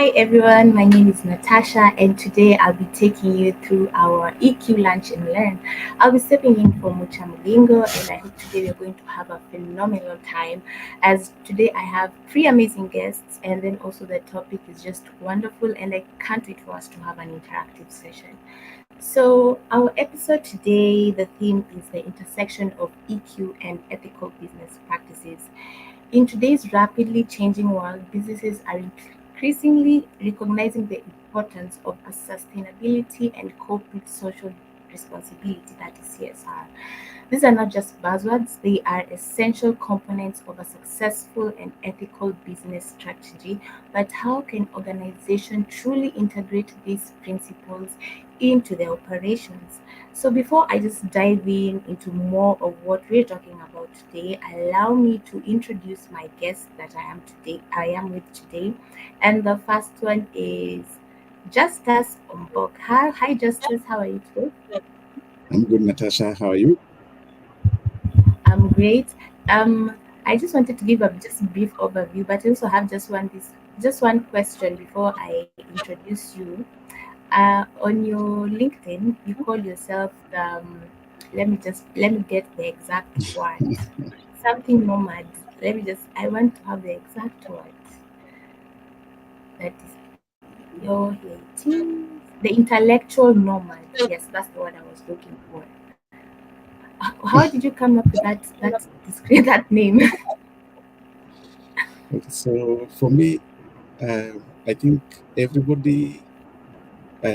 Hi everyone, my name is Natasha, and today I'll be taking you through our EQ Lunch and Learn. I'll be stepping in for Mucha Mulingo, and I hope today we're going to have a phenomenal time. As today I have three amazing guests, and then also the topic is just wonderful, and I can't wait for us to have an interactive session. So, our episode today, the theme is the intersection of EQ and ethical business practices. In today's rapidly changing world, businesses are increasingly recognizing the importance of a sustainability and corporate social responsibility, that is CSR. These are not just buzzwords, they are essential components of a successful and ethical business strategy. But how can organizations truly integrate these principles into their operations? So, before I just dive in into more of what we're talking about today, allow me to introduce my guest that I am with today. And the first one is Justus Ombok. Hi Justus, how are you today? I'm good, Natasha. How are you? I'm great. Um, I just wanted to give a just brief overview, but I also have just one question before I introduce you. On your LinkedIn, you call yourself let me get the exact word. Something nomad. I want to have the exact word. That is your the intellectual nomad. Yes, that's the word I was looking for. How did you come up with that name? Okay, so for me, I think everybody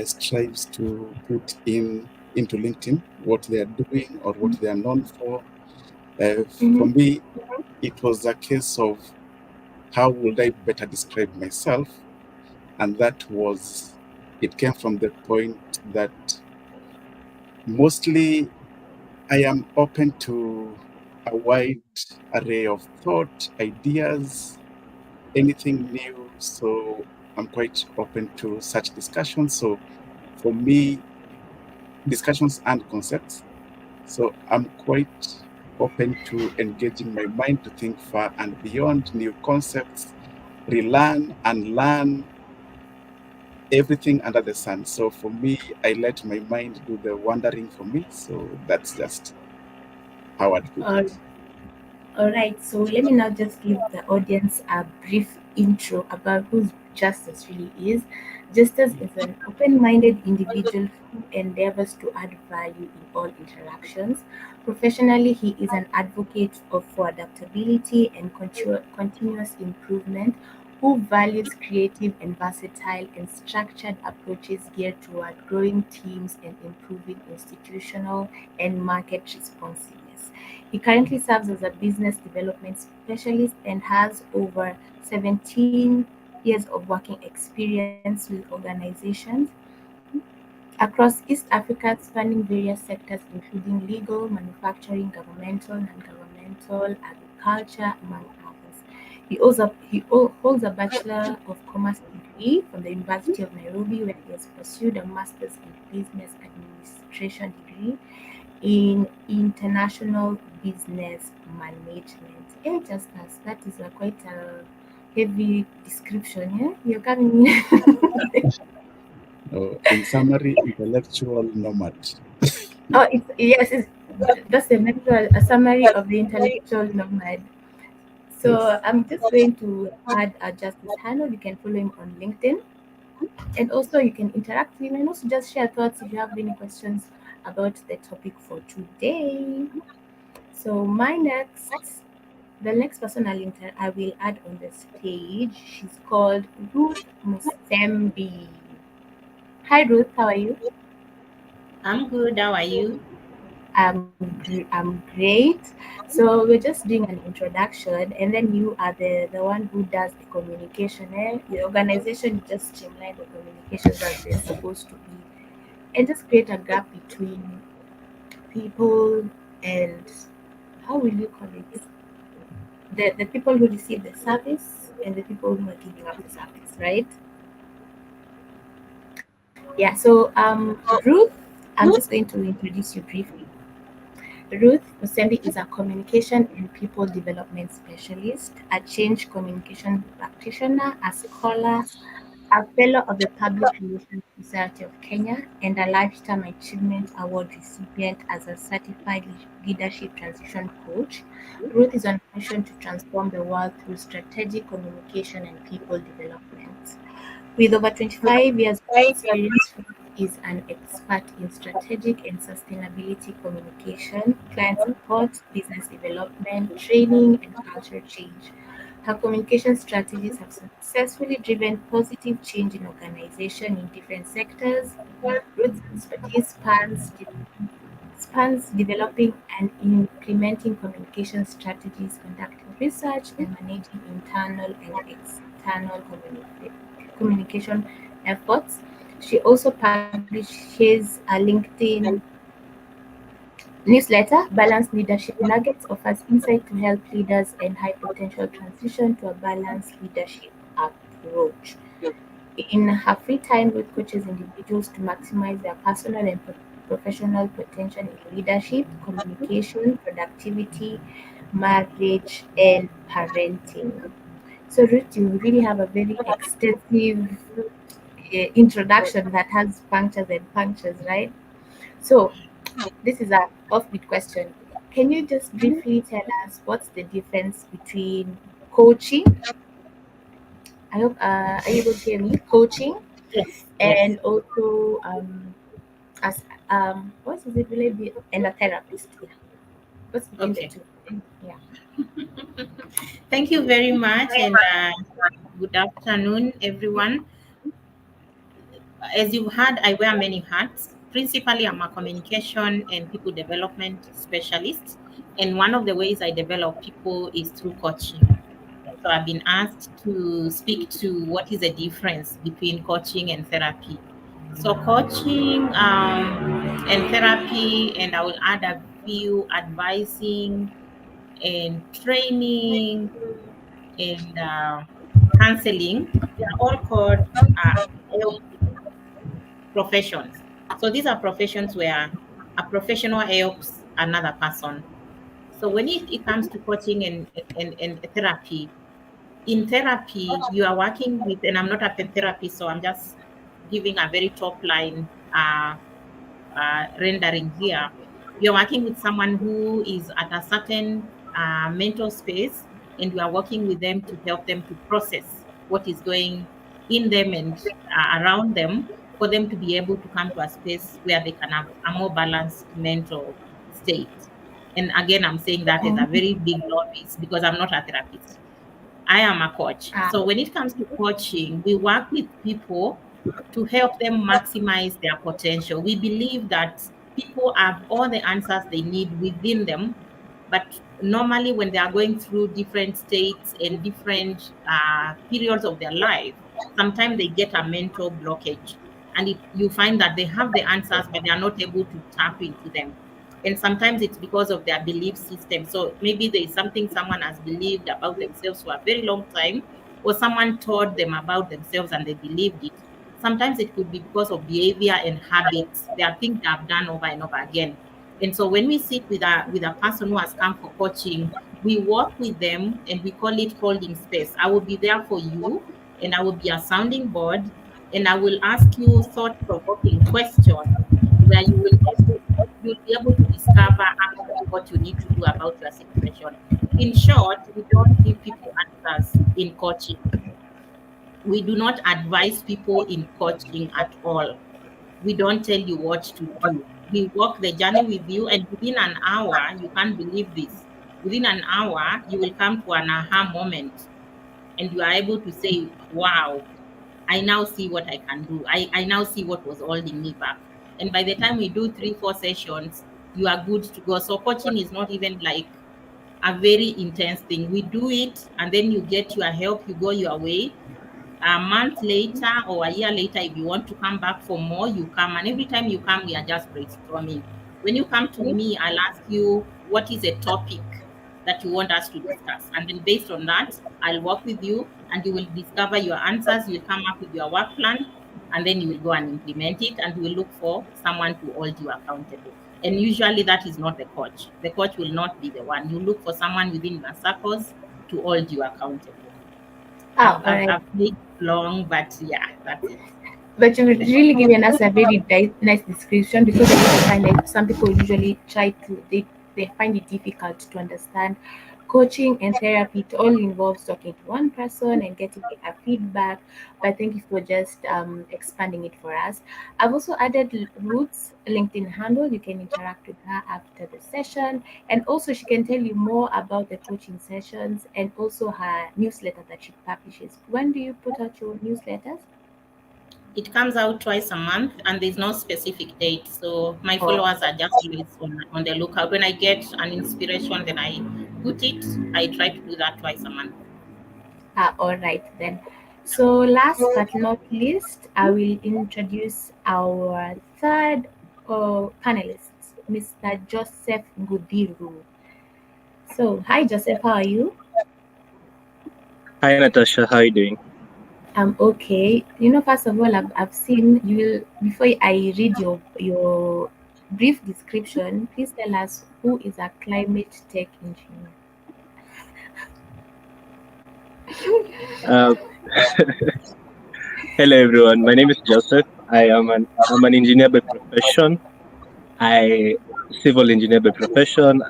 strives to put in into LinkedIn what they are doing or what they are known for. For Mm-hmm. me, it was a case of how would I better describe myself, and it came from the point that mostly I am open to a wide array of thought, ideas, anything new. So I'm quite open to such discussions. So for me, discussions and concepts. So I'm quite open to engaging my mind to think far and beyond new concepts, relearn and learn everything under the sun. So for me, I let my mind do the wandering for me. So that's just how I'd put All it. All right, so let me now just give the audience a brief intro about who Justice really is. Justice is an open minded individual who endeavors to add value in all interactions. Professionally, he is an advocate for adaptability and continuous improvement who values creative and versatile and structured approaches geared toward growing teams and improving institutional and market responsiveness. He currently serves as a business development specialist and has over 17 years of working experience with organizations across East Africa, spanning various sectors including legal, manufacturing, governmental, non-governmental, agriculture, among others. He holds a Bachelor of Commerce degree from the University of Nairobi, where he has pursued a Master's in Business Administration degree in international business management. Eh, just as that is a quite a heavy description. Yeah, you're coming in. In summary, intellectual nomad. Oh, that's a summary of the intellectual nomad. Yes. So I'm just going to add Justice Hano. You can follow him on LinkedIn, and also you can interact with him and also just share thoughts if you have any questions about the topic for today. So the next person I will add on the stage. She's called Ruth Musembi. Hi Ruth, how are you? I'm good. How are you? I'm great. So we're just doing an introduction, and then you are the one who does the communication. Eh? The organization just streamline the communications as they're supposed to be, and just create a gap between people and how will you call it? The people who receive the service and the people who are giving up the service, right? Yeah. So Ruth, I'm just going to introduce you briefly. Ruth Musembi is a communication and people development specialist, a change communication practitioner, a scholar, a fellow of the Public Relations Society of Kenya, and a Lifetime Achievement Award recipient as a certified leadership transition coach. Ruth is on a mission to transform the world through strategic communication and people development. With over 25 years of experience, Ruth is an expert in strategic and sustainability communication, client support, business development, training, and culture change. Her communication strategies have successfully driven positive change in organizations in different sectors. Ruth's expertise spans developing and implementing communication strategies, conducting research, and managing internal and external communication efforts. She also publishes a LinkedIn newsletter, Balanced Leadership Nuggets, offers insight to help leaders and high potential transition to a balanced leadership approach. In her free time, Ruth coaches individuals to maximize their personal and professional potential in leadership, communication, productivity, marriage, and parenting. So, Ruth, you really have a very extensive introduction that has punctures and punctures, right? So, this is a offbeat question. Can you just briefly tell us what's the difference between coaching? I hope are you able to hear me? Coaching Yes, yes. and also as what is it really be and a therapist? Yeah. What's between the Okay. two? Yeah. Thank you very much, and good afternoon, everyone. As you've heard, I wear many hats. Principally, I'm a communication and people development specialist, and one of the ways I develop people is through coaching. So I've been asked to speak to what is the difference between coaching and therapy. So coaching and therapy, and I will add a few advising and training and counseling. They are all called health professions. So these are professions where a professional helps another person. So when it comes to coaching and therapy, in therapy, you are working with, and I'm not a therapist, so I'm just giving a very top line rendering here. You're working with someone who is at a certain mental space, and you are working with them to help them to process what is going in them and around them for them to be able to come to a space where they can have a more balanced mental state. And again, I'm saying that as a very big novice because I'm not a therapist. I am a coach. Ah, So when it comes to coaching, we work with people to help them maximize their potential. We believe that people have all the answers they need within them, but normally when they are going through different states and different periods of their life, sometimes they get a mental blockage, and you find that they have the answers, but they are not able to tap into them. And sometimes it's because of their belief system. So maybe there is something someone has believed about themselves for a very long time, or someone told them about themselves and they believed it. Sometimes it could be because of behavior and habits. There are things they have done over and over again. And so when we sit with a person who has come for coaching, we work with them and we call it holding space. I will be there for you, and I will be a sounding board, and I will ask you thought provoking questions where you'll be able to discover actually what you need to do about your situation. In short, we don't give people answers in coaching. We do not advise people in coaching at all. We don't tell you what to do. We walk the journey with you, and within an hour, you can't believe this. Within an hour, you will come to an aha moment, and you are able to say, wow, I now see what I can do. I now see what was holding me back. And by the time we do 3, 4 sessions, you are good to go. So coaching is not even like a very intense thing. We do it, and then you get your help, you go your way. A month later or a year later, if you want to come back for more, you come. And every time you come, we are just brainstorming. When you come to me, I'll ask you what is a topic that you want us to discuss. And then based on that, I'll work with you and you will discover your answers. You'll come up with your work plan, and then you will go and implement it, and you will look for someone to hold you accountable. And usually that is not the coach. The coach will not be the one. You look for someone within your circles to hold you accountable. all I've right. made long, but yeah, that's it. But you've really given us a very nice description, because I also find like some people usually they find it difficult to understand coaching and therapy. It all involves talking to one person and getting a feedback. But thank you for just expanding it for us. I've also added Ruth's LinkedIn handle. You can interact with her after the session, and also she can tell you more about the coaching sessions and also her newsletter that she publishes. When do you put out your newsletters? It comes out twice a month, and there's no specific date. So my Oh, followers are just always on the lookout. When I get an inspiration, then I put it. I try to do that twice a month. all right then. So last but not least, I will introduce our third panelist, Mr. Joseph Ngudiru. So hi Joseph, how are you? Hi Natasha, how are you doing? I'm okay. First of all, I've seen you will, before I read your brief description, please tell us who is a climate tech engineer. Uh, Hello everyone, my name is Joseph. I'm an engineer by profession. Civil engineer by profession.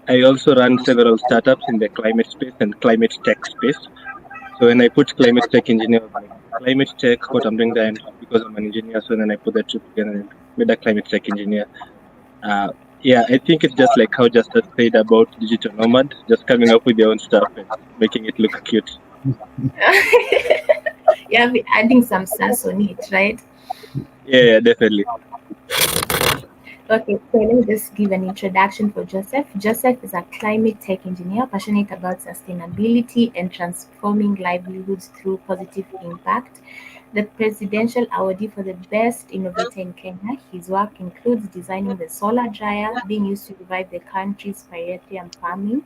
I also run several startups in the climate space and climate tech space. So when I put climate tech engineer, I was like climate tech, what I'm doing there, and because I'm an engineer, so then I put that two together and made a climate tech engineer. Yeah, I think it's just like how Justice said about digital nomad, just coming up with your own stuff and making it look cute. Yeah, we're adding some sass on it, right? Yeah, definitely. Okay, so let me just give an introduction for Joseph. Joseph is a climate tech engineer passionate about sustainability and transforming livelihoods through positive impact. The presidential awardee for the best innovator in Kenya. His work includes designing the solar dryer being used to revive the country's pyrethrum farming,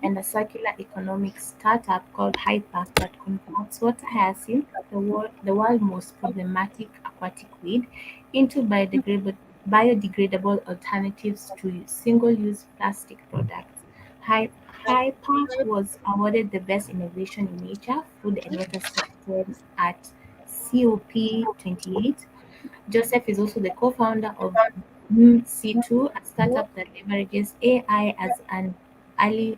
and a circular economic startup called Hyper that converts water hyacinth, the world's most problematic aquatic weed, into biodegradable alternatives to single-use plastic products. Hyper was awarded the Best Innovation in Nature, Food and Water Systems at COP28. Joseph is also the co-founder of C2, a startup that leverages AI as an early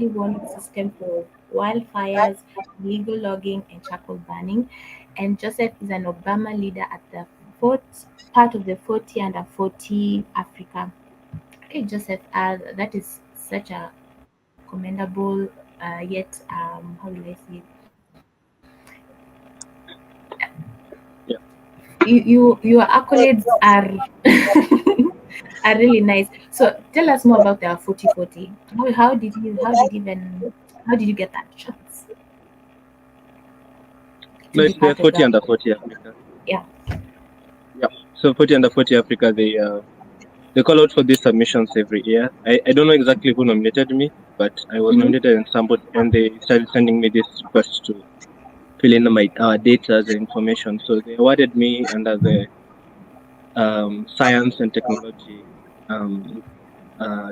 warning system for wildfires, illegal logging, and charcoal burning. And Joseph is an Obama leader at the fourth part of the 40 under 40 Africa. Okay, Joseph, that is such a commendable, yet how will I say it? Yeah. Your accolades are are really nice. So tell us more about the 40-40. How did you get that chance to No, be it's the part of 40 that? under 40 Africa. Yeah. Yeah. So 40 under 40 Africa, they call out for these submissions every year. I don't know exactly who nominated me, but I was nominated and they started sending me this request to fill in our data and information. So they awarded me under the science and technology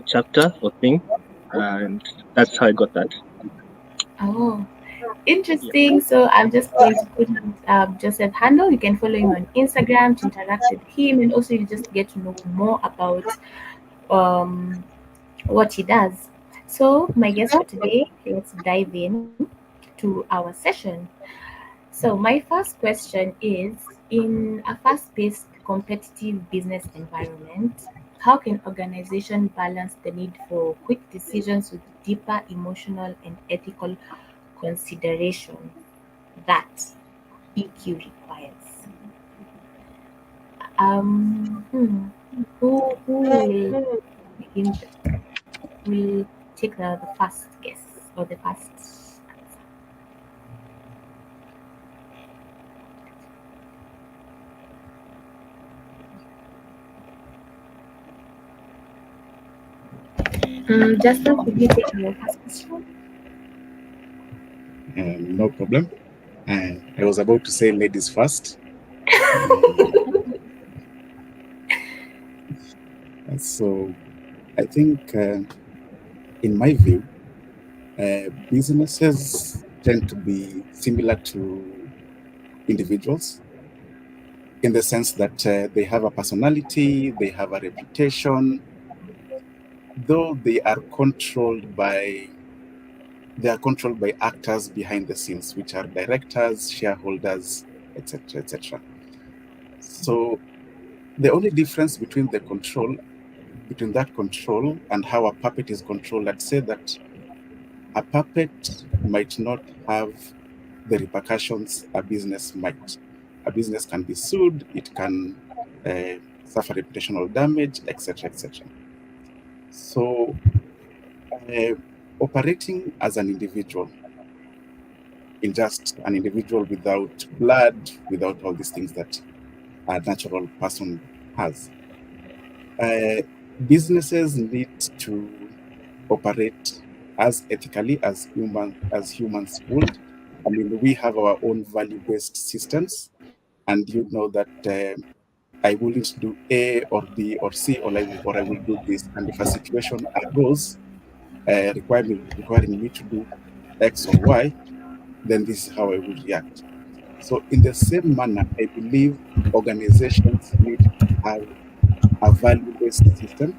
chapter or thing, and that's how I got that. Oh, Yeah. interesting. So I'm just going to put Joseph handle. You can follow him on Instagram to interact with him, and also you just get to know more about um, what he does. So my guest for today, let's dive in to our session. So my first question is, in a fast-paced competitive business environment, how can organization balance the need for quick decisions with deeper emotional and ethical consideration that EQ requires? Who will begin? Will take the first guess or the first answer? Justin, could you take your first question? No problem. I was about to say ladies first. So I think, in my view, businesses tend to be similar to individuals in the sense that they have a personality, they have a reputation, though they are controlled by actors behind the scenes, which are directors, shareholders, etc., etc. So the only difference between that control and how a puppet is controlled, let's say that a puppet might not have the repercussions a business might. A business can be sued, it can suffer reputational damage, etc., etc. So operating as an individual, in just an individual without blood, without all these things that a natural person has. Businesses need to operate as ethically as humans would. I mean, we have our own value-based systems, and you know that I wouldn't do A or B or C, or I will do this. And if a situation arose requiring me to do X or Y, then this is how I will react. So in the same manner, I believe organizations need to have a value-based system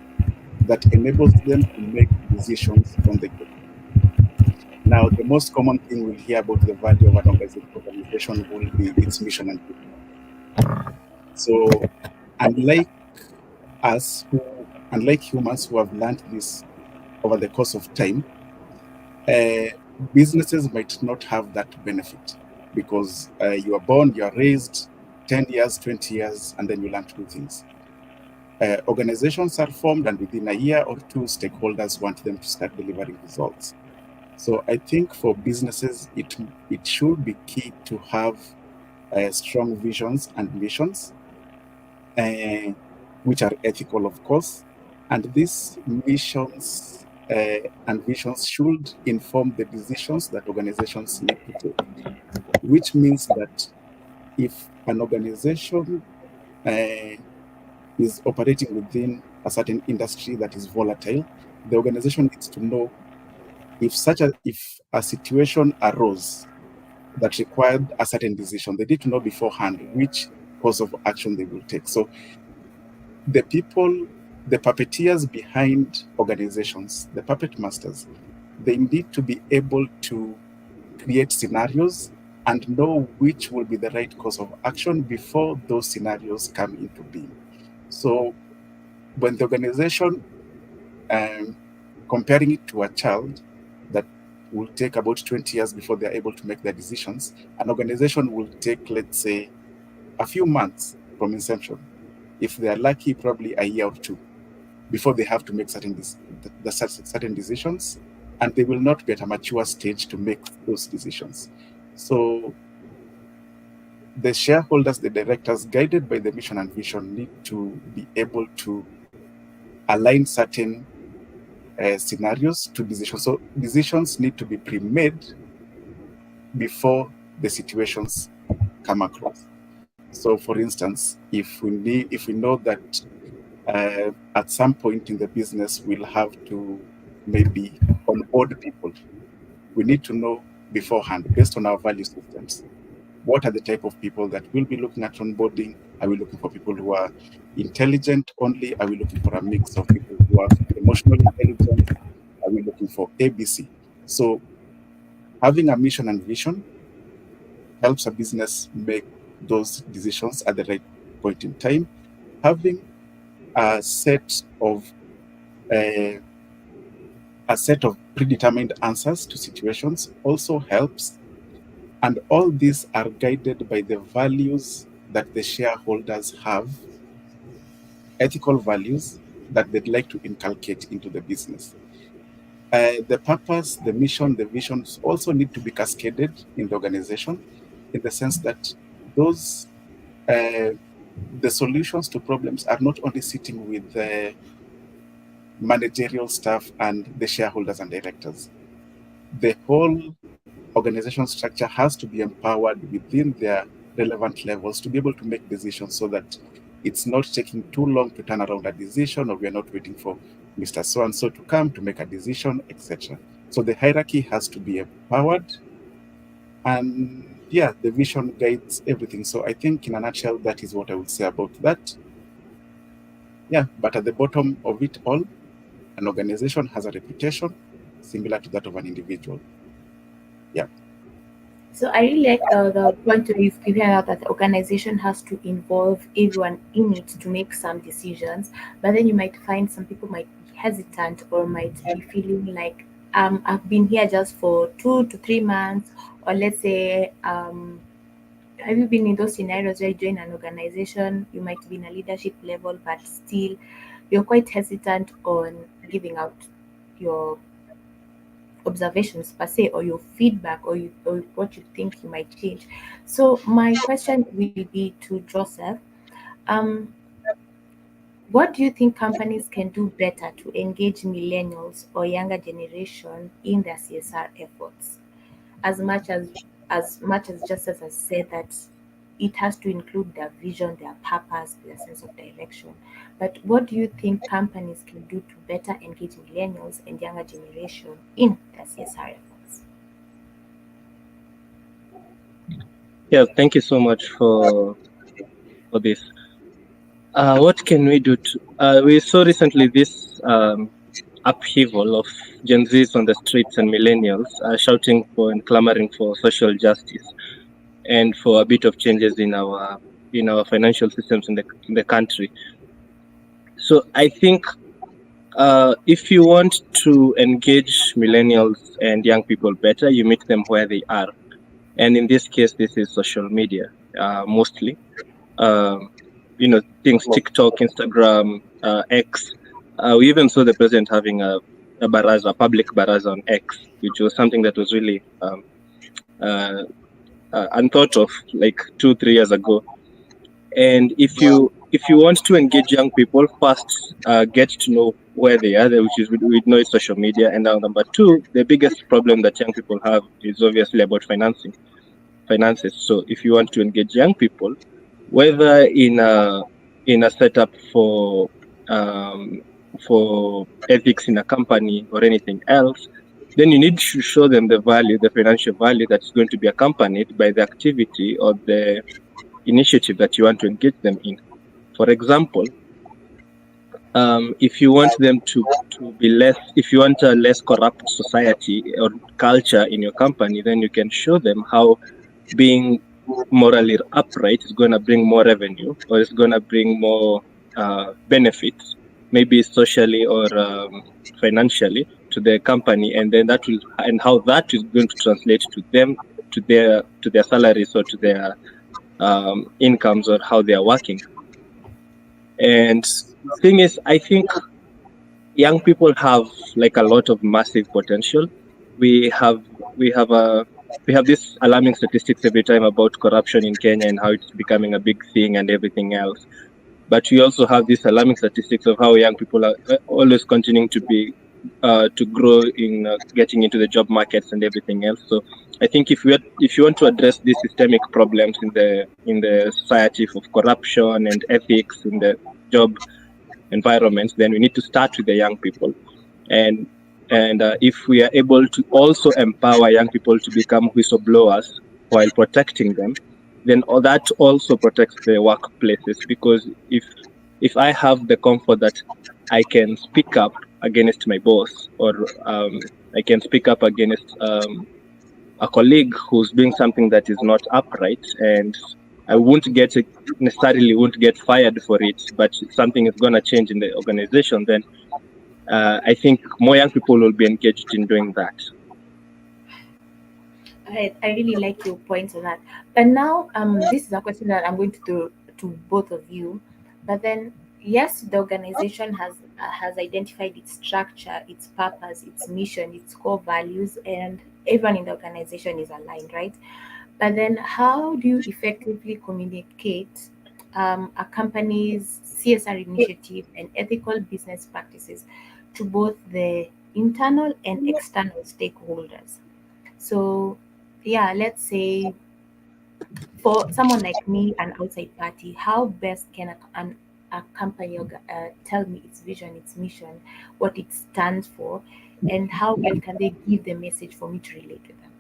that enables them to make decisions from the get. Now, the most common thing we'll hear about the value of an organization will be its mission and vision. So unlike humans who have learned this over the course of time, businesses might not have that benefit because you are born, you are raised 10 years, 20 years, and then you learn to do things. Organizations are formed, and within a year or two, stakeholders want them to start delivering results. So I think for businesses, it should be key to have strong visions and missions, which are ethical, of course. And these missions and visions should inform the decisions that organizations need to take, which means that if an organization is operating within a certain industry that is volatile, the organization needs to know if a situation arose that required a certain decision, they need to know beforehand which course of action they will take. So the puppeteers behind organizations, the puppet masters, they need to be able to create scenarios and know which will be the right course of action before those scenarios come into being. So when the organization, comparing it to a child that will take about 20 years before they're able to make their decisions, an organization will take, let's say, a few months from inception. If they're lucky, probably a year or two before they have to make certain decisions, and they will not be at a mature stage to make those decisions. So the shareholders, the directors, guided by the mission and vision, need to be able to align certain scenarios to decisions. So decisions need to be pre-made before the situations come across. So, for instance, if we know that at some point in the business we'll have to maybe onboard people, we need to know beforehand, based on our value systems, what are the type of people that we'll be looking at onboarding. Are we looking for people who are intelligent only? Are we looking for a mix of people who are emotional intelligence? Are we looking for ABC? So having a mission and vision helps a business make those decisions at the right point in time. Having a set of predetermined answers to situations also helps. And all these are guided by the values that the shareholders have, ethical values that they'd like to inculcate into the business. The purpose, the mission, the visions also need to be cascaded in the organization, in the sense that those the solutions to problems are not only sitting with the managerial staff and the shareholders and directors. The whole organization structure has to be empowered within their relevant levels to be able to make decisions, so that it's not taking too long to turn around a decision, or we are not waiting for Mr. So-and-so to come to make a decision, etc. So the hierarchy has to be empowered And yeah, the vision guides everything. So I think in a nutshell, that is what I would say about that. Yeah, but at the bottom of it all, an organization has a reputation similar to that of an individual. Yeah. So I really like the point where you've given out that the organization has to involve everyone in it to make some decisions, but then you might find some people might be hesitant or might be feeling like I've been here just for 2 to 3 months, or let's say have you been in those scenarios where you join an organization, you might be in a leadership level, but still you're quite hesitant on giving out your observations per se, or your feedback, or what you think you might change. So my question will be to Joseph. Um, what do you think companies can do better to engage millennials or younger generation in their CSR efforts? As much as Justice has said that it has to include their vision, their purpose, their sense of direction. But what do you think companies can do to better engage millennials and younger generation in their CSR efforts? Yeah, thank you so much for this. What can we do to? We saw recently this upheaval of Gen Zs on the streets and millennials shouting for and clamoring for social justice and for a bit of changes in our financial systems in the country. So I think if you want to engage millennials and young people better, you meet them where they are, and in this case, this is social media mostly. Um, things TikTok, Instagram, X. We even saw the president having a baraza, a public baraza on X, which was something that was really uh, unthought of like 2-3 years ago. And if you want to engage young people, first get to know where they are, which is we know it's social media. And now number two, the biggest problem that young people have is obviously about finances. So if you want to engage young people, whether in a setup for ethics in a company or anything else, then you need to show them the value, the financial value that's going to be accompanied by the activity or the initiative that you want to engage them in. For example, if you want them to be less, if you want a less corrupt society or culture in your company, then you can show them how being morally upright is going to bring more revenue, or it's going to bring more benefits, maybe socially or financially, to the company, and then that will, and how that is going to translate to them, to their salaries or to their incomes, or how they are working. And the thing is, I think young people have like a lot of massive potential. We have we have a we have this alarming statistics every time about corruption in Kenya and how it's becoming a big thing and everything else. But we also have these alarming statistics of how young people are always continuing to grow in getting into the job markets and everything else. So I think if you want to address these systemic problems in the society of corruption and ethics in the job environments, then we need to start with the young people. And if we are able to also empower young people to become whistleblowers while protecting them, then that also protects the workplaces. Because if I have the comfort that I can speak up against my boss, or I can speak up against a colleague who's doing something that is not upright, and I necessarily won't get fired for it, but something is going to change in the organization, then I think more young people will be engaged in doing that. I really like your points on that. But now, this is a question that I'm going to throw to both of you. But then, yes, the organization has identified its structure, its purpose, its mission, its core values, and everyone in the organization is aligned, right? But then, how do you effectively communicate a company's CSR initiative and ethical business practices to both the internal and external stakeholders? So, yeah, let's say for someone like me, an outside party, how best can a company tell me its vision, its mission, what it stands for, and how well can they give the message for me to relate with them?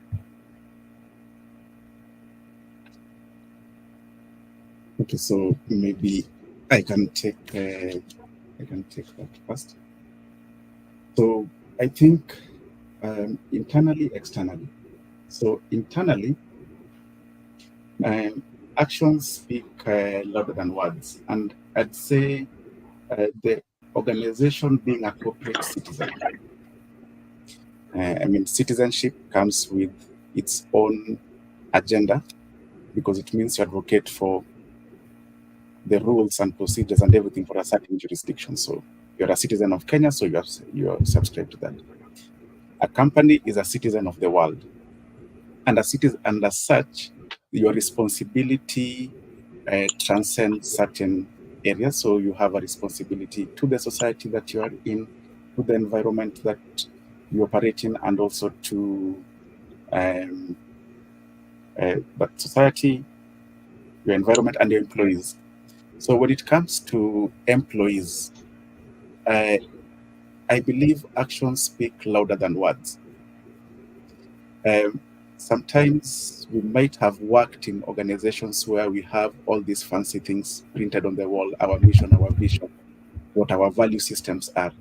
Okay, so maybe I can take that first. So I think internally, externally. So internally, actions speak louder than words, and I'd say the organization being a corporate citizen. Citizenship comes with its own agenda because it means you advocate for the rules and procedures and everything for a certain jurisdiction. So you're a citizen of Kenya, so you are subscribed to that. A company is a citizen of the world, and as such, your responsibility transcends certain areas. So you have a responsibility to the society that you are in, to the environment that you operate in, and also to but society, your environment, and your employees. So when it comes to employees, I believe actions speak louder than words. Sometimes we might have worked in organizations where we have all these fancy things printed on the wall, our mission, our vision, what our value systems are.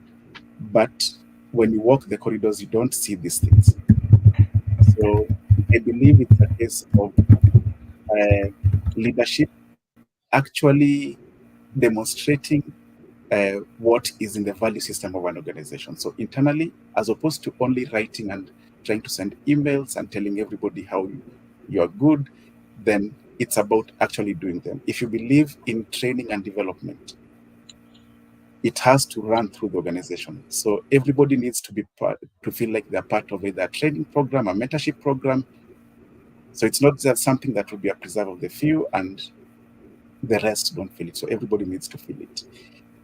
But when you walk the corridors, you don't see these things. So I believe it's a case of leadership actually demonstrating what is in the value system of an organization. So internally, as opposed to only writing and trying to send emails and telling everybody how you're good, then it's about actually doing them. If you believe in training and development, it has to run through the organization. So everybody needs to to feel like they're part of either a training program, a mentorship program. So it's not just something that will be a preserve of the few and the rest don't feel it. So everybody needs to feel it.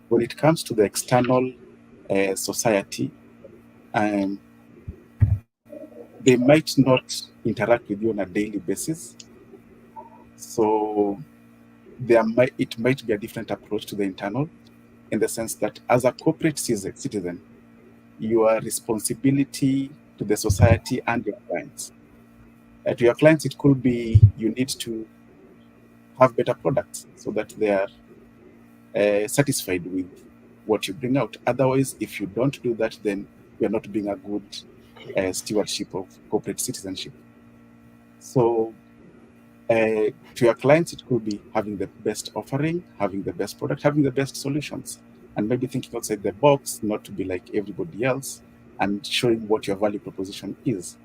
When it comes to the external society, they might not interact with you on a daily basis. So it might be a different approach to the internal, in the sense that as a corporate citizen, your responsibility to the society and your clients. To your clients, it could be you need to have better products so that they are satisfied with what you bring out. Otherwise, if you don't do that, then you're not being a good stewardship of corporate citizenship. So to your clients, it could be having the best offering, having the best product, having the best solutions, and maybe thinking outside the box, not to be like everybody else, and showing what your value proposition is.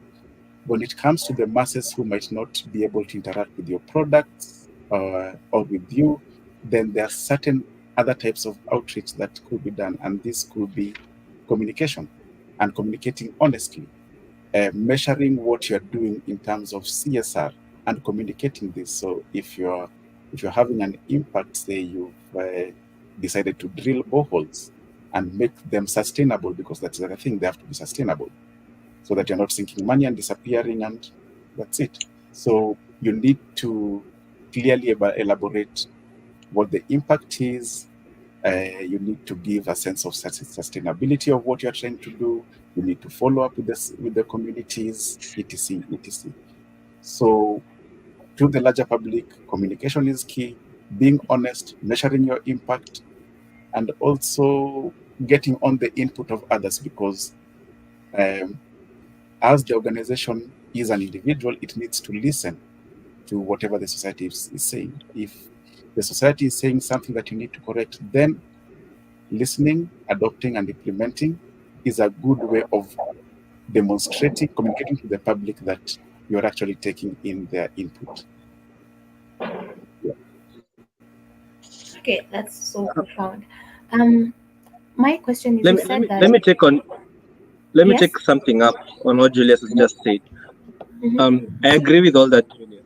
When it comes to the masses who might not be able to interact with your products or with you, then there are certain other types of outreach that could be done, and this could be communication and communicating honestly, measuring what you're doing in terms of CSR and communicating this. So if you're having an impact, say you've decided to drill boreholes and make them sustainable, because that's the other thing, they have to be sustainable, so that you're not sinking money and disappearing and that's it. So you need to clearly elaborate what the impact is. You need to give a sense of sustainability of what you're trying to do. You need to follow up with the communities, etc., etc. So to the larger public, communication is key, being honest, measuring your impact, and also getting on the input of others, because as the organization is an individual, it needs to listen to whatever the society is saying. If the society is saying something that you need to correct, then listening, adopting, and implementing is a good way of demonstrating, communicating to the public that you're actually taking in their input. Okay, that's so profound. My question is, let me take something up on what Julius has just said. I agree with all that, Julius.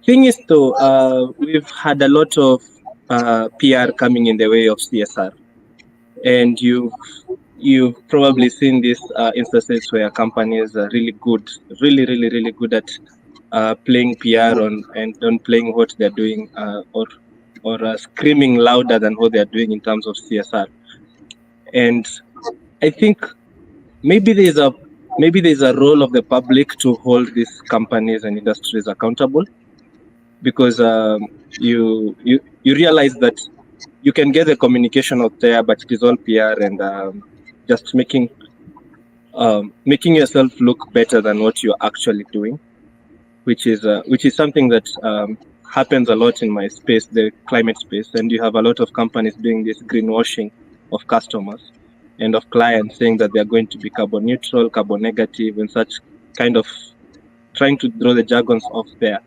Thing is, though, we've had a lot of PR coming in the way of CSR, and you've probably seen these instances where companies are really good at playing PR and playing what they're doing, or screaming louder than what they're doing in terms of CSR. And I think maybe there's a role of the public to hold these companies and industries accountable. because you realize that you can get the communication out there, but it is all PR and just making yourself look better than what you're actually doing, which is something that happens a lot in my space, the climate space, and you have a lot of companies doing this greenwashing of customers and of clients, saying that they are going to be carbon neutral, carbon negative, and such kind of trying to draw the jargons off there.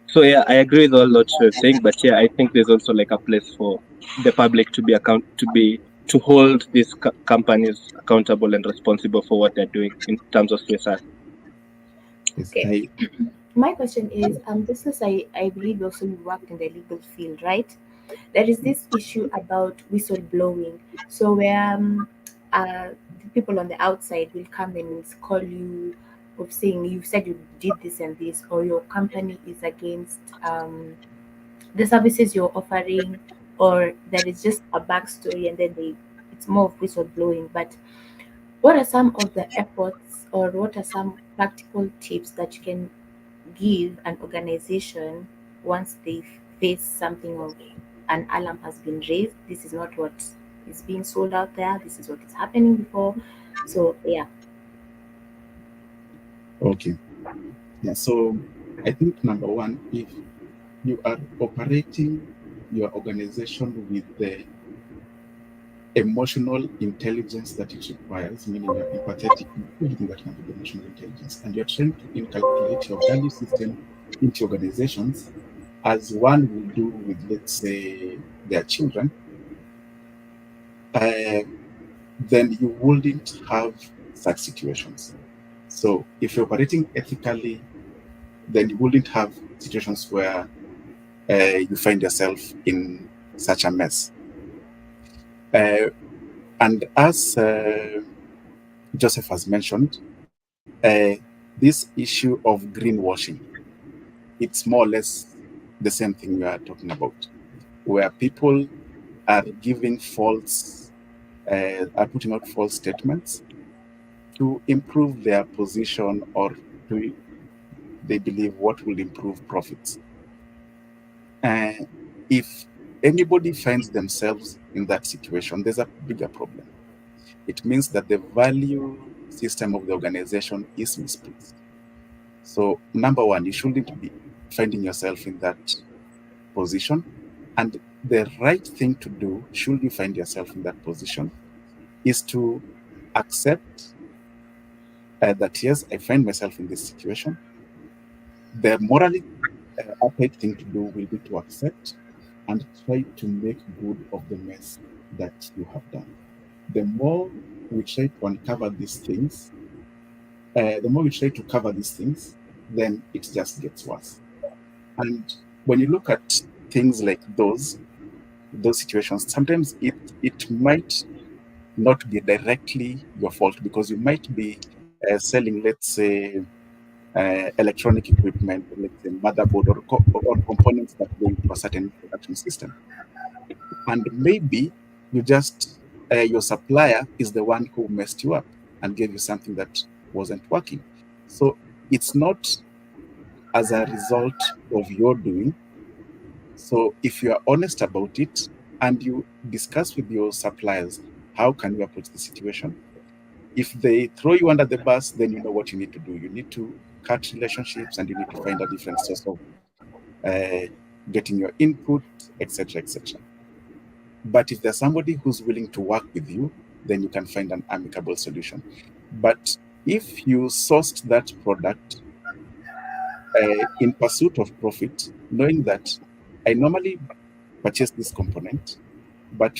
So yeah, I agree with all what you're saying, but yeah, I think there's also like a place for the public to hold these companies accountable and responsible for what they're doing in terms of CSR. Yes, Okay. My question is, this is I believe also you work in the legal field, right? There is this issue about whistleblowing. So where the people on the outside will come and call you of saying you said you did this and this, or your company is against the services you're offering, or there is just a backstory, and then it's more of whistleblowing. But what are some of the efforts, or what are some practical tips that you can give an organization once they face something of an alarm has been raised? This is not what is being sold out there. This is what is happening before. So yeah. okay. Yeah, so I think number one, if you are operating your organization with the emotional intelligence that it requires, meaning you're empathetic, everything that can be emotional intelligence, and you're trying to inculcate your value system into organizations as one would do with, let's say, their children, then you wouldn't have such situations. So if you're operating ethically, then you wouldn't have situations where you find yourself in such a mess. And as Joseph has mentioned, this issue of greenwashing, it's more or less the same thing we are talking about, where people are giving are putting out false statements to improve their position, or to, they believe, what will improve profits. If anybody finds themselves in that situation, there's a bigger problem. It means that the value system of the organization is misplaced. So, number one, you shouldn't be finding yourself in that position. And the right thing to do, should you find yourself in that position, is to accept that, yes, I find myself in this situation. The morally upright thing to do will be to accept and try to make good of the mess that you have done. The more we try to uncover these things, then it just gets worse. And when you look at things like those situations, sometimes it might not be directly your fault, because you might be selling, let's say, electronic equipment, let's say motherboard or components that go into a certain production system. And maybe your supplier is the one who messed you up and gave you something that wasn't working. So it's not as a result of your doing. So if you are honest about it and you discuss with your suppliers, how can you approach the situation? If they throw you under the bus, then you know what you need to do. You need to cut relationships, and you need to find a different source of getting your input, etc., etc. But if there's somebody who's willing to work with you, then you can find an amicable solution. But if you sourced that product in pursuit of profit, knowing that I normally purchase this component, but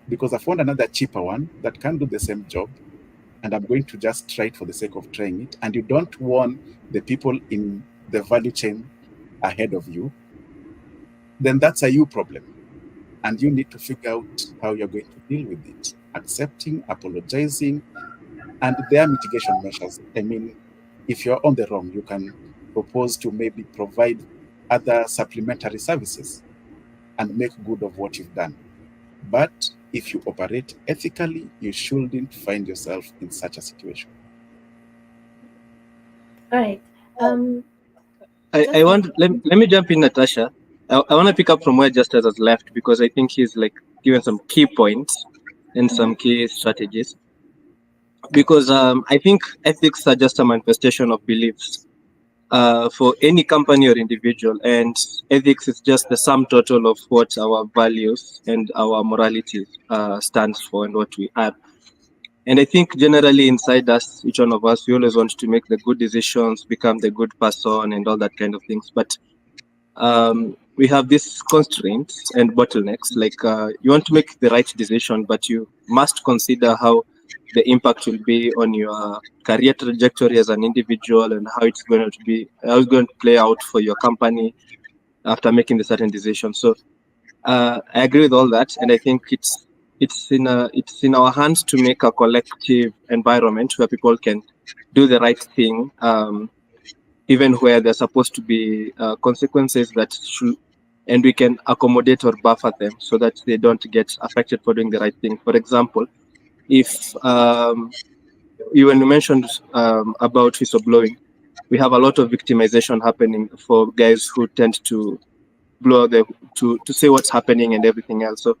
because I found another cheaper one that can do the same job, and I'm going to just try it for the sake of trying it, and you don't warn the people in the value chain ahead of you, then that's a you problem. And you need to figure out how you're going to deal with it. Accepting, apologizing, and there are mitigation measures. I mean, if you're on the wrong, you can propose to maybe provide other supplementary services and make good of what you've done. But if you operate ethically, you shouldn't find yourself in such a situation. All right. I want let me jump in, Natasha. I want to pick up from where Justice has left because I think he's like given some key points and some key strategies. Because I think ethics are just a manifestation of beliefs for any company or individual, and ethics is just the sum total of what our values and our morality stands for and what we are. And I think generally inside us, each one of us, we always want to make the good decisions, become the good person, and all that kind of things. But we have these constraints and bottlenecks. Like you want to make the right decision, but you must consider how the impact will be on your career trajectory as an individual and how it's going to play out for your company after making the certain decision. So I agree with all that, and I think it's in our hands to make a collective environment where people can do the right thing, even where there's supposed to be consequences that should, and we can accommodate or buffer them so that they don't get affected for doing the right thing. For example, if when you mentioned about whistleblowing, we have a lot of victimization happening for guys who tend to blow to say what's happening and everything else. So,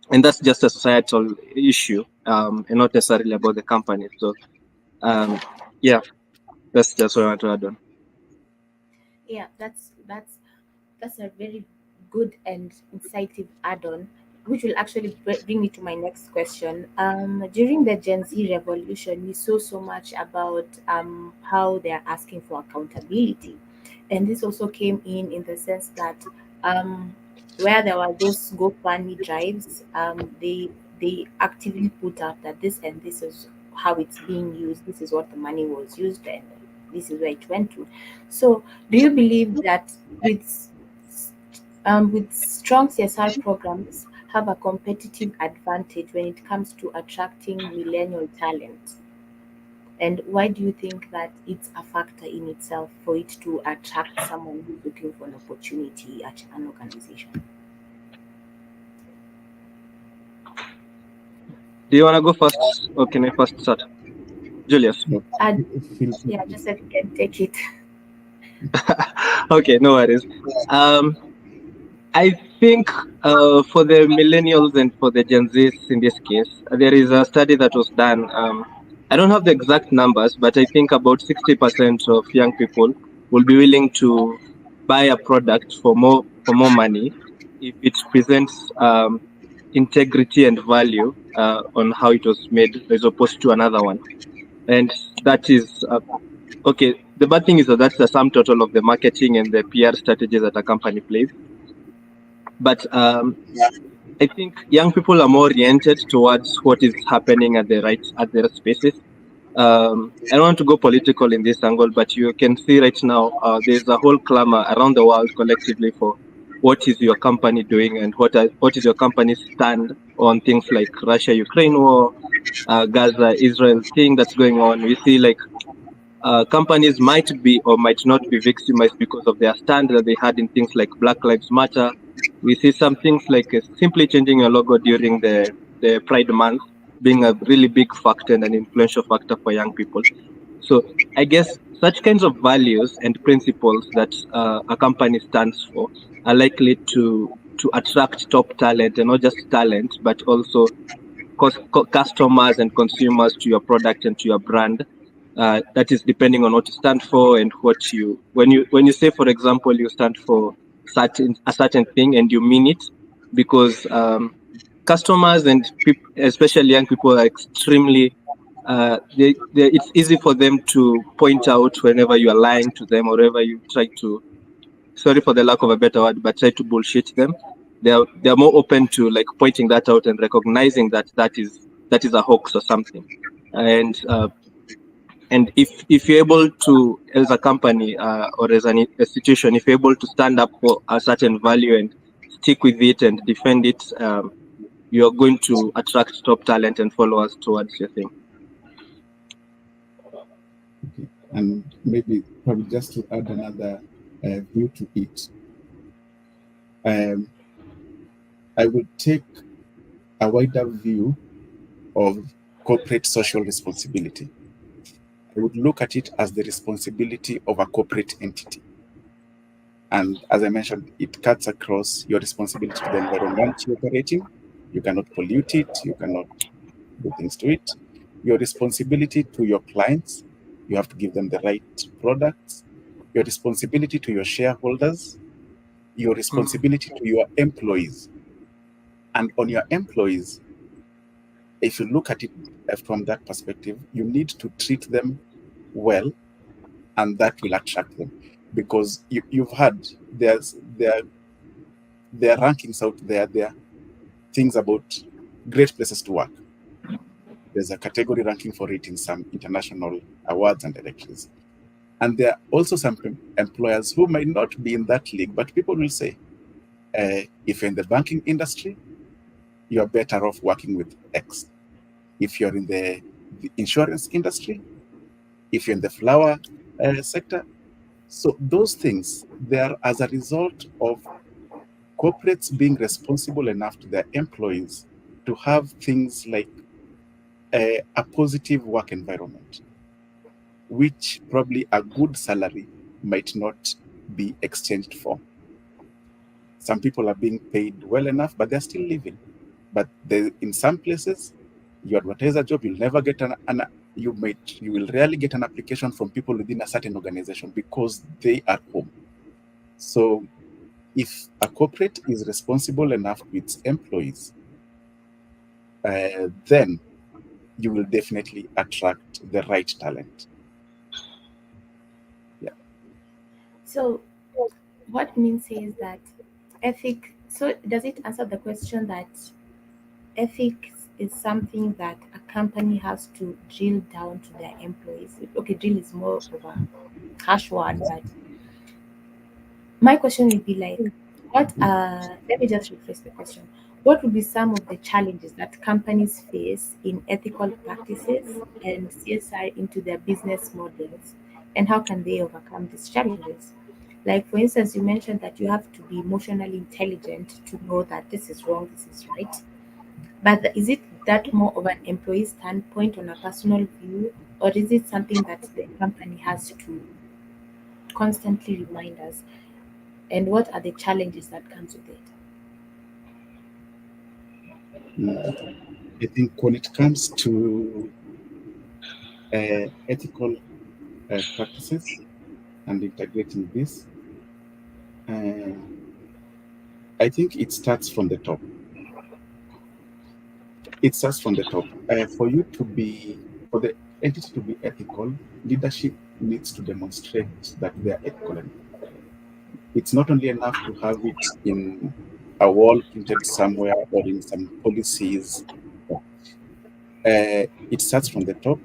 and that's just a societal issue, and not necessarily about the company. So, yeah, that's just what I want to add on. Yeah, that's a very good and insightful add-on, which will actually bring me to my next question. During the Gen Z revolution, we saw so much about how they are asking for accountability, and this also came in the sense that um, where there were those GoFundMe drives, they actively put out that this and this is how it's being used. This is what the money was used, and this is where it went to. So, do you believe that with strong CSR programs have a competitive advantage when it comes to attracting millennial talent? And why do you think that it's a factor in itself for it to attract someone who's looking for an opportunity at an organization? Do you want to go first, or can I first start? Julius. No, feel free Yeah, to- just so you can take it. Okay, no worries. I think for the millennials and for the Gen Zs in this case, there is a study that was done. I don't have the exact numbers, but I think about 60% of young people will be willing to buy a product for more money if it presents integrity and value on how it was made as opposed to another one. And that is okay. The bad thing is that that's the sum total of the marketing and the PR strategies that a company plays. But I think young people are more oriented towards what is happening at their spaces. I don't want to go political in this angle, but you can see right now there's a whole clamor around the world collectively for what is your company doing and what is your company's stand on things like Russia-Ukraine war, Gaza-Israel thing that's going on. We see like companies might be or might not be victimized because of their stand that they had in things like Black Lives Matter. We see some things like simply changing your logo during the Pride Month being a really big factor and an influential factor for young people. So I guess such kinds of values and principles that a company stands for are likely to attract top talent, and not just talent, but also customers and consumers to your product and to your brand. That is depending on what you stand for and what when you say, for example, you stand for a certain thing and you mean it, because customers and people, especially young people, are extremely it's easy for them to point out whenever you are lying to them or whenever you try to, sorry for the lack of a better word, but try to bullshit them. They are more open to like pointing that out and recognizing that is a hoax or something. And if you're able to, as a company or as an institution, if you're able to stand up for a certain value and stick with it and defend it, you're going to attract top talent and followers towards your thing. Okay. And maybe probably just to add another view to it, I would take a wider view of corporate social responsibility. I would look at it as the responsibility of a corporate entity. And as I mentioned, it cuts across your responsibility to the environment you're operating. You cannot pollute it. You cannot do things to it. Your responsibility to your clients. You have to give them the right products. Your responsibility to your shareholders. Your responsibility to your employees. And on your employees, if you look at it from that perspective, you need to treat them well, and that will attract them. Because you've had there are rankings out there. There are things about great places to work. There's a category ranking for it in some international awards and directories. And there are also some employers who might not be in that league, but people will say, if you're in the banking industry, you're better off working with X. If you're in the insurance industry, if you're in the flower sector. So those things, they are as a result of corporates being responsible enough to their employees to have things like a positive work environment, which probably a good salary might not be exchanged for. Some people are being paid well enough, but they're still living. But in some places, you advertise a job, you'll never get you will rarely get an application from people within a certain organization because they are home. So if a corporate is responsible enough to its employees, then you will definitely attract the right talent. Yeah. So what means is that so does it answer the question that ethics is something that a company has to drill down to their employees? Okay, drill is more of a harsh word, but my question would be like, let me just rephrase the question. What would be some of the challenges that companies face in ethical practices and CSR into their business models, and how can they overcome these challenges? Like, for instance, you mentioned that you have to be emotionally intelligent to know that this is wrong, this is right. But is it that more of an employee standpoint on a personal view, or is it something that the company has to constantly remind us? And what are the challenges that comes with it? I think when it comes to ethical practices and integrating this, I think it starts from the top. It starts from the top. For the entity to be ethical, leadership needs to demonstrate that they are ethical. It's not only enough to have it in a wall printed somewhere or in some policies. It starts from the top.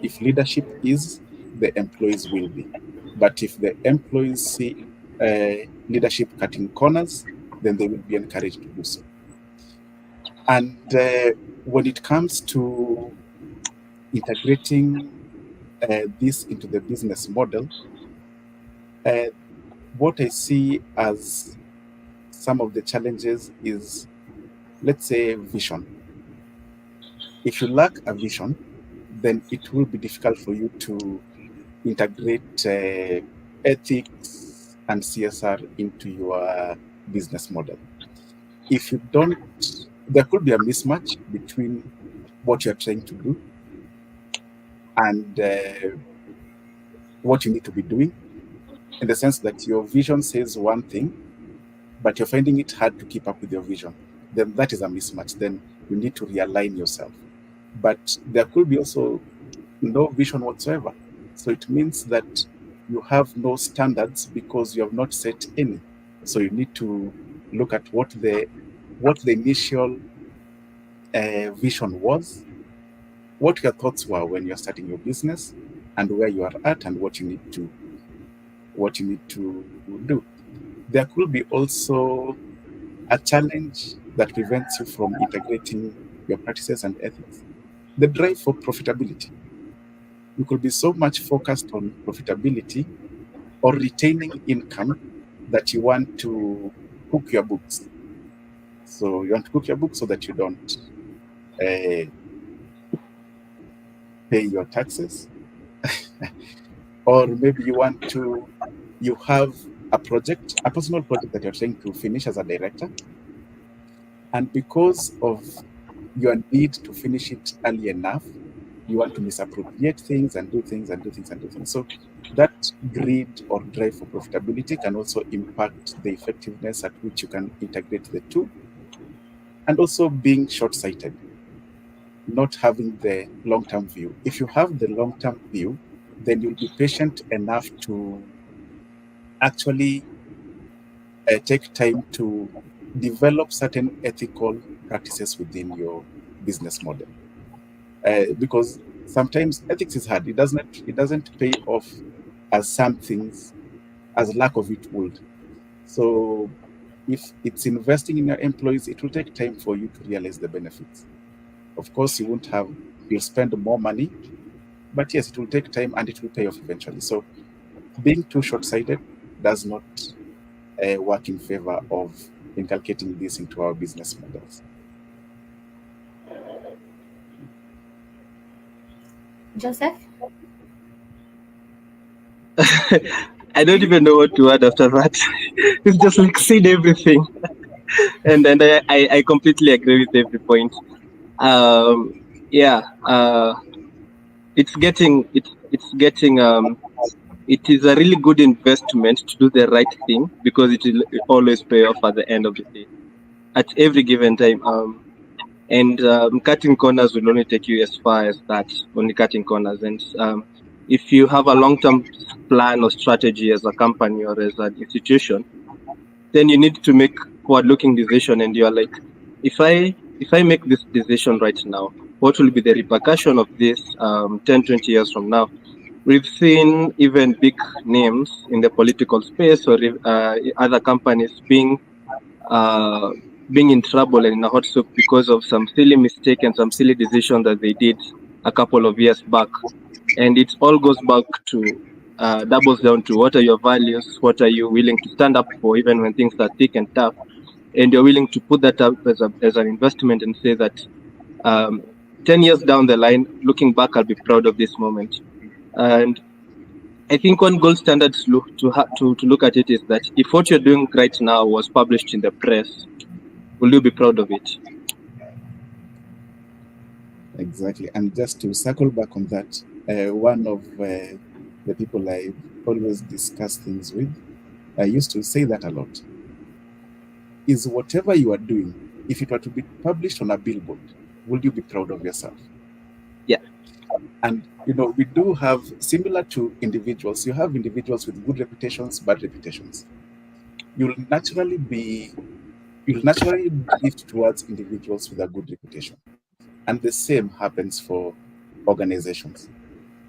If leadership is, the employees will be. But if the employees see leadership cutting corners, then they will be encouraged to do so. And when it comes to integrating this into the business model, what I see as some of the challenges is, let's say, vision. If you lack a vision, then it will be difficult for you to integrate ethics and CSR into your business model. If you don't, there could be a mismatch between what you're trying to do and what you need to be doing, in the sense that your vision says one thing, but you're finding it hard to keep up with your vision. Then that is a mismatch. Then you need to realign yourself. But there could be also no vision whatsoever. So it means that you have no standards because you have not set any. So you need to look at what the initial vision was, what your thoughts were when you're starting your business, and where you are at, and what you need to do. There could be also a challenge that prevents you from integrating your practices and ethics. The drive for profitability. You could be so much focused on profitability or retaining income that you want to cook your books. So you want to cook your books so that you don't pay your taxes. Or maybe you have a personal project that you're trying to finish as a director, and because of your need to finish it early enough, you want to misappropriate things and do things and do things and do things. So that greed or drive for profitability can also impact the effectiveness at which you can integrate the two, and also being short-sighted, not having the long-term view. If you have the long-term view, then you'll be patient enough to actually take time to develop certain ethical practices within your business model. Because sometimes ethics is hard. It doesn't pay off as some things, as lack of it would. So if it's investing in your employees, it will take time for you to realize the benefits. Of course, you'll spend more money, but yes, it will take time and it will pay off eventually. So being too short-sighted does not work in favor of inculcating this into our business models. Joseph? I don't even know what to add after that. It's just like said everything. and I completely agree with every point. It is a really good investment to do the right thing, because it will always pay off at the end of the day, at every given time. Cutting corners will only take you as far as that, only cutting corners. And if you have a long-term plan or strategy as a company or as an institution, then you need to make forward-looking decision. And you're like, if I make this decision right now, what will be the repercussion of this 10, 20 years from now? We've seen even big names in the political space or other companies being in trouble and in a hot soup because of some silly mistake and some silly decision that they did a couple of years back. And it all goes back to, doubles down to, what are your values? What are you willing to stand up for, even when things are thick and tough? And you're willing to put that up as an investment and say that 10 years down the line, looking back, I'll be proud of this moment. And I think one gold standard to look at it is that if what you're doing right now was published in the press, will you be proud of it? Exactly. And just to circle back on that, one of the people I always discuss things with, I used to say that a lot, is whatever you are doing, if it were to be published on a billboard, will you be proud of yourself? Yeah. And, we do have, similar to individuals, you have individuals with good reputations, bad reputations. You'll naturally drift towards individuals with a good reputation. And the same happens for organizations.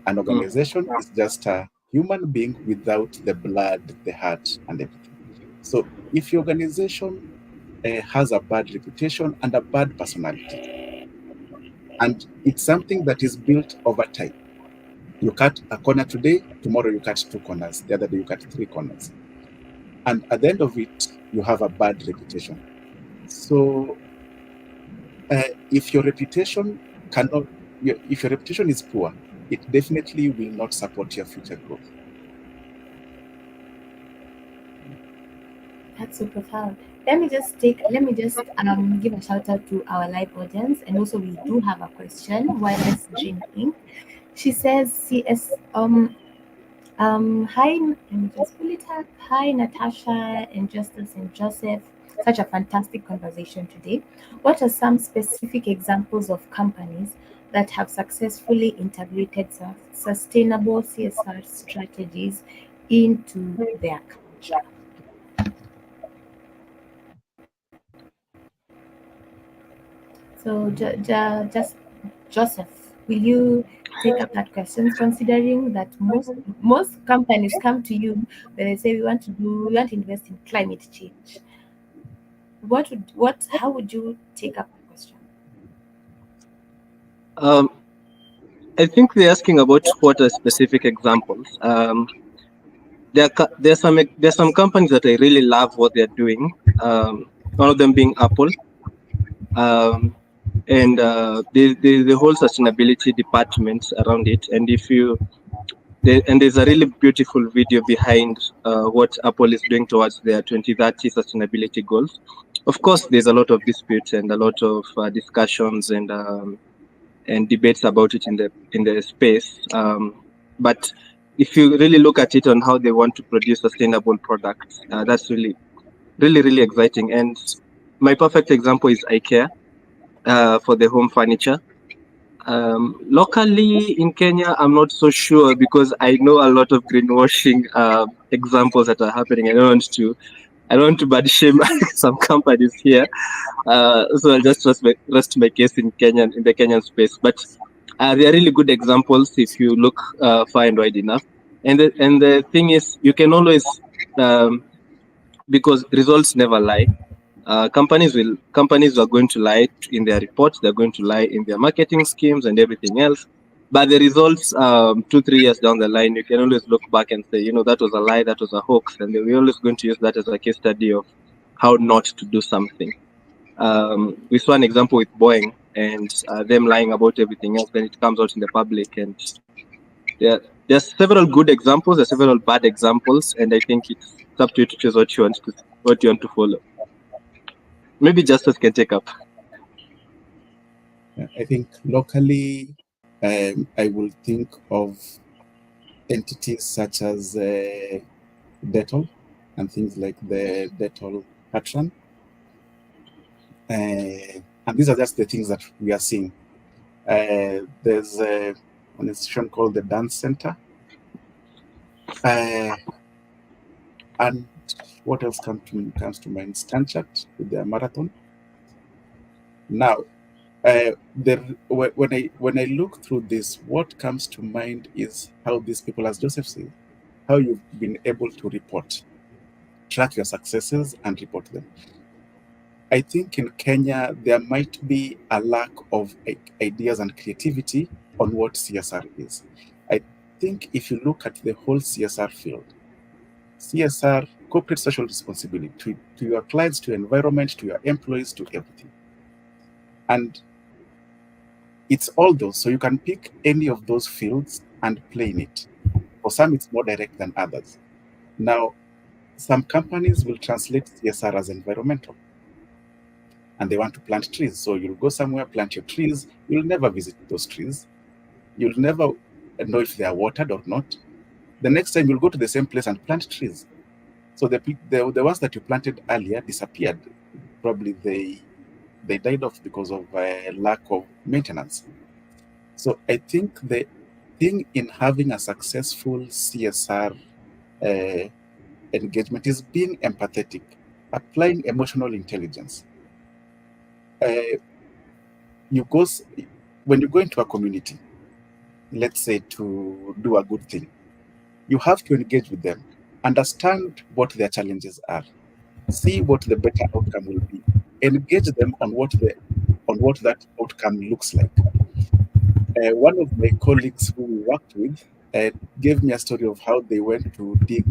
An organization is just a human being without the blood, the heart, and everything. So if your organization has a bad reputation and a bad personality, and it's something that is built over time, you cut a corner today, tomorrow you cut 2 corners, the other day you cut 3 corners. And at the end of it, you have a bad reputation. So if your reputation is poor, it definitely will not support your future growth. That's super profound. Let me just give a shout out to our live audience, and also we do have a question while it's drinking. She says, "CS hi, let me just pull it up. Hi, Natasha and Justus and Joseph. Such a fantastic conversation today. What are some specific examples of companies that have successfully integrated sustainable CSR strategies into their culture?" So, just Joseph, will you take up that question, considering that most companies come to you when they say we want to invest in climate change? How would you take up that question? I think they're asking about what are specific examples. There's some companies that I really love what they're doing. One of them being Apple. And the whole sustainability department around it. And if you And there's a really beautiful video behind what Apple is doing towards their 2030 sustainability goals. Of course, there's a lot of disputes and a lot of discussions and debates about it in the space. But if you really look at it on how they want to produce sustainable products, that's really, really, really exciting. And my perfect example is IKEA for the home furniture. Locally in Kenya, I'm not so sure because I know a lot of greenwashing examples that are happening. I don't want to bad shame some companies here. So I'll just rest my case in the Kenyan space. But they are really good examples if you look far and wide enough. And the thing is, you can always because results never lie. Companies are going to lie in their reports. They're going to lie in their marketing schemes and everything else. But the results, 2-3 years down the line, you can always look back and say, that was a lie, that was a hoax, and we're always going to use that as a case study of how not to do something. We saw an example with Boeing and them lying about everything else when it comes out in the public. And there's several good examples, there's several bad examples, and I think it's up to you to choose what you want to follow. Maybe Justice can take up. I think locally, I will think of entities such as Dettol and things like the Dettol Patron. And these are just the things that we are seeing. There's an institution called the Dance Center. And what else comes to mind? Stanchart with their marathon. Now, when I look through this, what comes to mind is how these people, as Joseph said, how you've been able to track your successes and report them. I think in Kenya, there might be a lack of ideas and creativity on what CSR is. I think if you look at the whole CSR field, CSR, corporate social responsibility, to your clients, to your environment, to your employees, to everything. And it's all those. So you can pick any of those fields and play in it. For some, it's more direct than others. Now, some companies will translate CSR as environmental. And they want to plant trees. So you'll go somewhere, plant your trees. You'll never visit those trees. You'll never know if they are watered or not. The next time you'll go to the same place and plant trees. So the ones that you planted earlier disappeared. Probably they died off because of lack of maintenance. So I think the thing in having a successful CSR engagement is being empathetic, applying emotional intelligence. When you go into a community, let's say to do a good thing, you have to engage with them, understand what their challenges are, see what the better outcome will be, engage them on what that outcome looks like. One of my colleagues who we worked with gave me a story of how they went to dig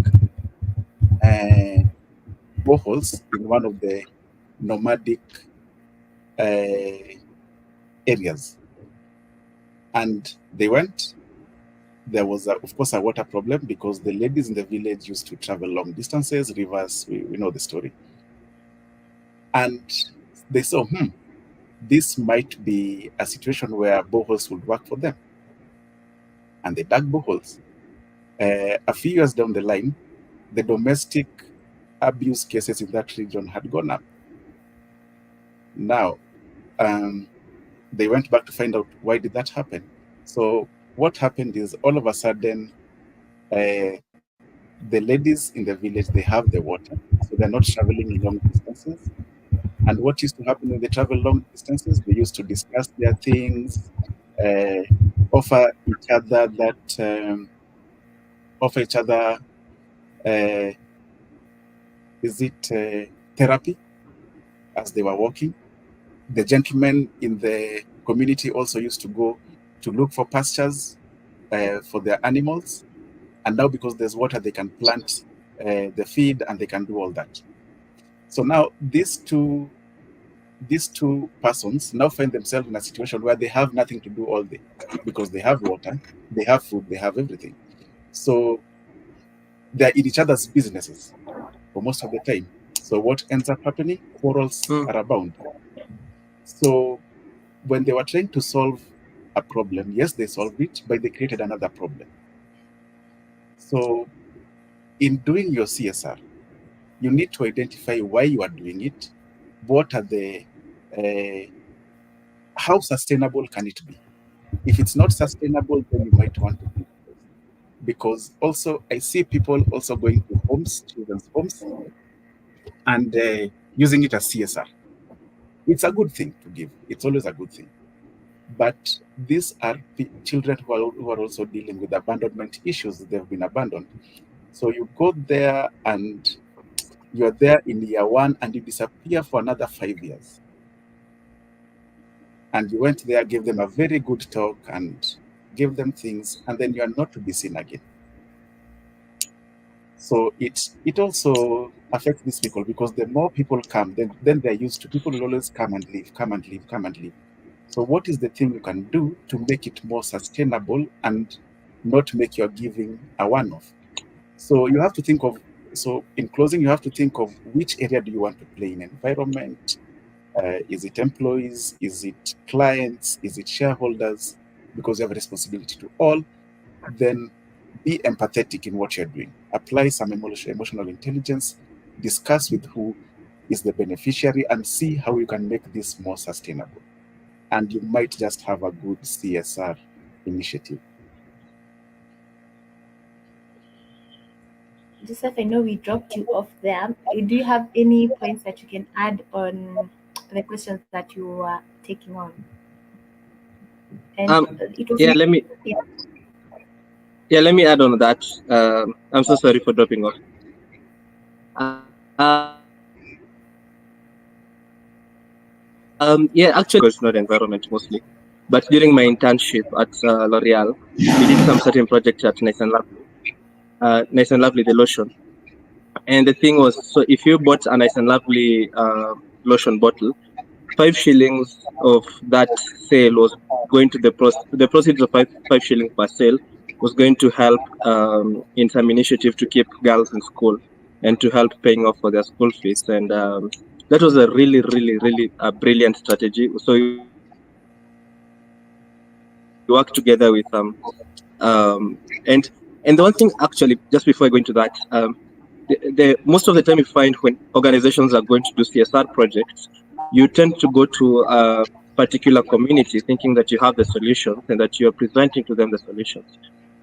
boreholes in one of the nomadic areas. And they went. There was, of course, a water problem because the ladies in the village used to travel long distances, rivers, we know the story. And they saw, this might be a situation where boreholes would work for them. And they dug boreholes. A few years down the line, the domestic abuse cases in that region had gone up. Now, they went back to find out why did that happen. So what happened is all of a sudden, the ladies in the village, they have the water, so they're not traveling long distances. And what used to happen when they travel long distances, they used to discuss their things, offer each other therapy as they were walking. The gentlemen in the community also used to go to look for pastures for their animals. And now because there's water, they can plant the feed and they can do all that. So now these two persons now find themselves in a situation where they have nothing to do all day because they have water, they have food, they have everything. So they're in each other's businesses for most of the time. So what ends up happening? Quarrels are abound. So when they were trying to solve a problem, yes, they solved it, but they created another problem. So in doing your CSR, you need to identify why you are doing it. What are the how sustainable can it be? If it's not sustainable, then you might want to do it. Because also I see people also going to homes, children's homes, and using it as CSR. It's a good thing to give. It's always a good thing. But these are children who are also dealing with abandonment issues. They've been abandoned. So you go there and you're there in year one and you disappear for another 5 years. And you went there, gave them a very good talk and gave them things, and then you are not to be seen again. So it also affects these people, because the more people come, then they're used to, people will always come and leave, come and leave, come and leave. So what is the thing you can do to make it more sustainable and not make your giving a one-off? So you have to think of, so in closing, you have to think of which area do you want to play in environment? Is it employees? Is it clients? Is it shareholders? Because you have a responsibility to all. Then be empathetic in what you're doing. Apply some emotional intelligence. Discuss with who is the beneficiary and see how you can make this more sustainable. And you might just have a good CSR initiative. Joseph, I know we dropped you off there. Do you have any points that you can add on the questions that you were taking on? And it was yeah, let me add on that. I'm so sorry for dropping off. Yeah, actually, it's not environment mostly, but during my internship at L'Oreal, we did some certain project at Nice and Lovely, the lotion. And the thing was, so if you bought a Nice and Lovely lotion bottle, 5 shillings of that sale was going to the proceeds of 5 shillings per sale was going to help in some initiative to keep girls in school and to help paying off for their school fees. And that was a really, really, really brilliant strategy. So we work together with and the one thing, actually, just before I go into that, most of the time you find when organizations are going to do CSR projects, you tend to go to a particular community thinking that you have the solutions and that you're presenting to them the solutions,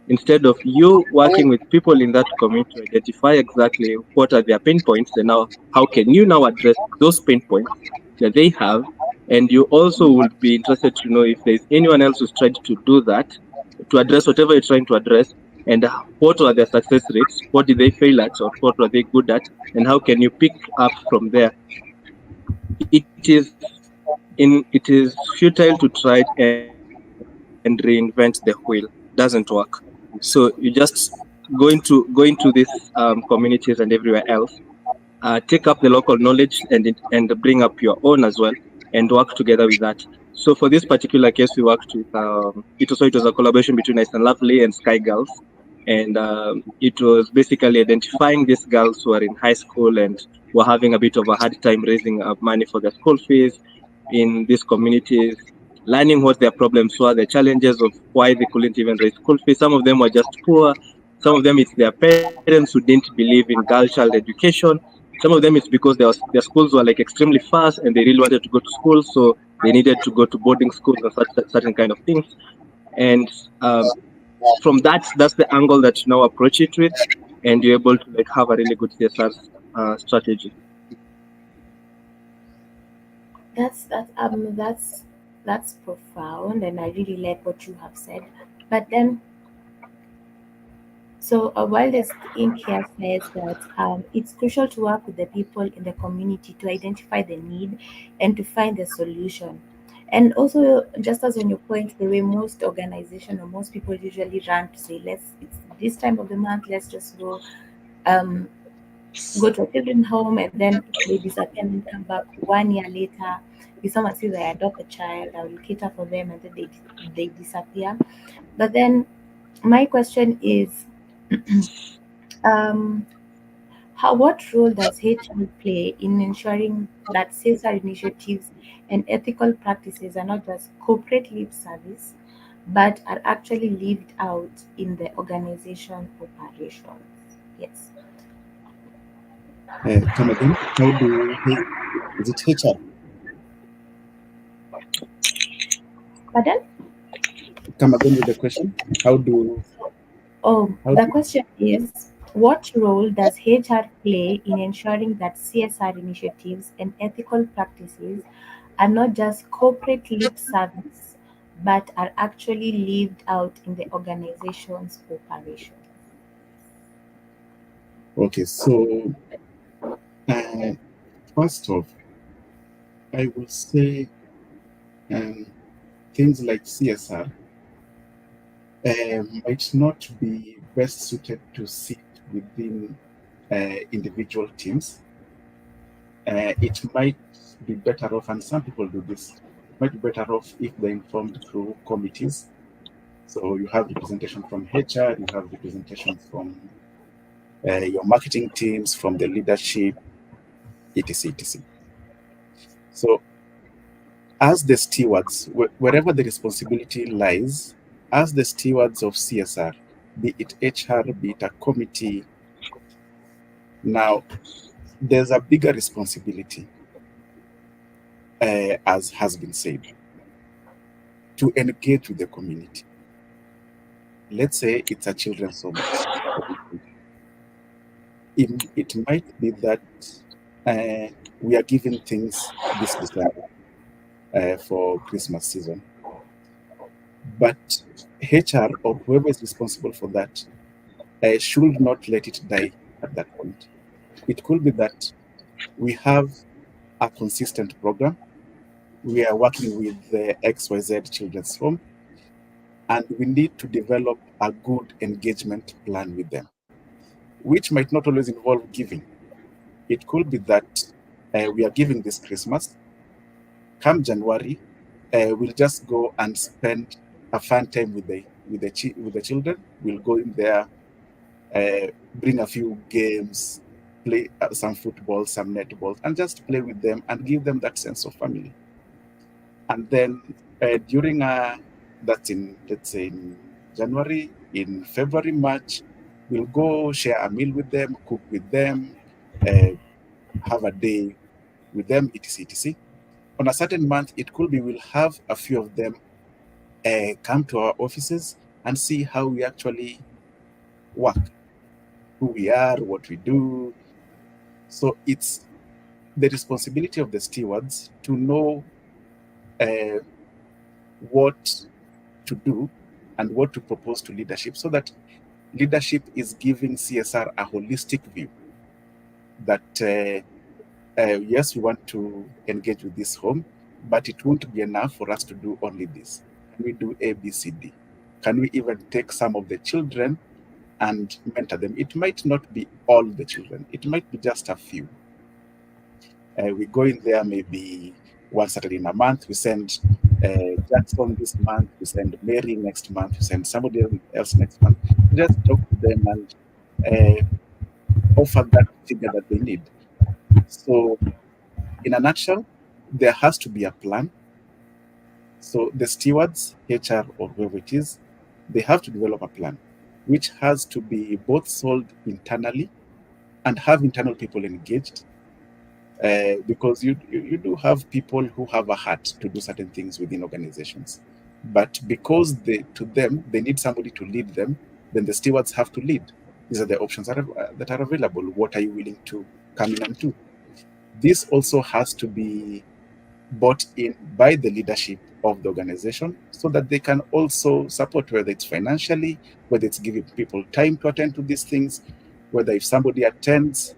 instead of you working with people in that community to identify exactly what are their pain points and now how can you now address those pain points that they have. And you also would be interested to know if there's anyone else who's tried to do that, to address whatever you're trying to address, and what are their success rates, what did they fail at, or what were they good at, and how can you pick up from there. It is futile to try and reinvent the wheel. Doesn't work. So you just go into these communities and everywhere else, take up the local knowledge and bring up your own as well, and work together with that. So for this particular case, we worked with it was a collaboration between Nice and Lovely and Sky Girls, and it was basically identifying these girls who are in high school and were having a bit of a hard time raising money for their school fees in these communities, learning what their problems were, the challenges of why they couldn't even raise school fees. Some of them were just poor. Some of them it's their parents who didn't believe in girl child education. Some of them it's because their schools were like extremely fast and they really wanted to go to school, so they needed to go to boarding schools and certain kind of things. And from that's the angle that you now approach it with, and you're able to like have a really good CSR strategy. That's profound, and I really like what you have said. But then, so while this in here says that it's crucial to work with the people in the community to identify the need and to find the solution. And also, just as on your point, the way most organization or most people usually run to say, it's this time of the month, let's just um, go to a children's home, and then they disappear and come back 1 year later. If someone says I adopt a child, I will cater for them, and then they disappear. But then my question is, um, what role does HR play in ensuring that CSR initiatives and ethical practices are not just corporate lip service, but are actually lived out in the organization operations? Yes. Come again? How do is it HR? Pardon? Come again with the question. How do Oh, how the do question is, what role does HR play in ensuring that CSR initiatives and ethical practices are not just corporate lip service, but are actually lived out in the organization's operation? okay? So uh, first off, I will say um, things like CSR might not be best suited to sit within individual teams. It might be better off, and some people do this, might be better off if they're informed through committees. So you have representation from HR, you have representation from your marketing teams, from the leadership, etc. etc. So as the stewards, wherever the responsibility lies, as the stewards of CSR, be it HR, be it a committee, now there's a bigger responsibility, as has been said, to engage with the community. Let's say it's a children's home. It might be that we are giving things this December for Christmas season, but HR or whoever is responsible for that should not let it die at that point. It could be that we have a consistent program. We are working with the XYZ Children's Home, and we need to develop a good engagement plan with them, which might not always involve giving. It could be that we are giving this Christmas. Come January, we'll just go and spend a fun time with the children. We'll go in there, bring a few games, play some football, some netball, and just play with them and give them that sense of family. And then during that's in, let's say, in January, in February, March, we'll go share a meal with them, cook with them, have a day with them, etc. etc. On a certain month, it could be we'll have a few of them come to our offices and see how we actually work, who we are, what we do. So it's the responsibility of the stewards to know what to do and what to propose to leadership, so that leadership is giving CSR a holistic view that yes, we want to engage with this home, but it won't be enough for us to do only this. Can we do A, B, C, D? Can we even take some of the children and mentor them? It might not be all the children, it might be just a few. We go in there maybe one Saturday in a month. We send Jackson this month, we send Mary next month, we send somebody else next month. Just talk to them and offer that figure that they need. So, in a nutshell, there has to be a plan. So, the stewards, HR, or whoever it is, they have to develop a plan, which has to be both sold internally and have internal people engaged. Because you do have people who have a heart to do certain things within organizations, but because to them they need somebody to lead them, then the stewards have to lead. These are the options that are available. What are you willing to come in and do? This also has to be bought in by the leadership of the organization, so that they can also support, whether it's financially, whether it's giving people time to attend to these things, whether if somebody attends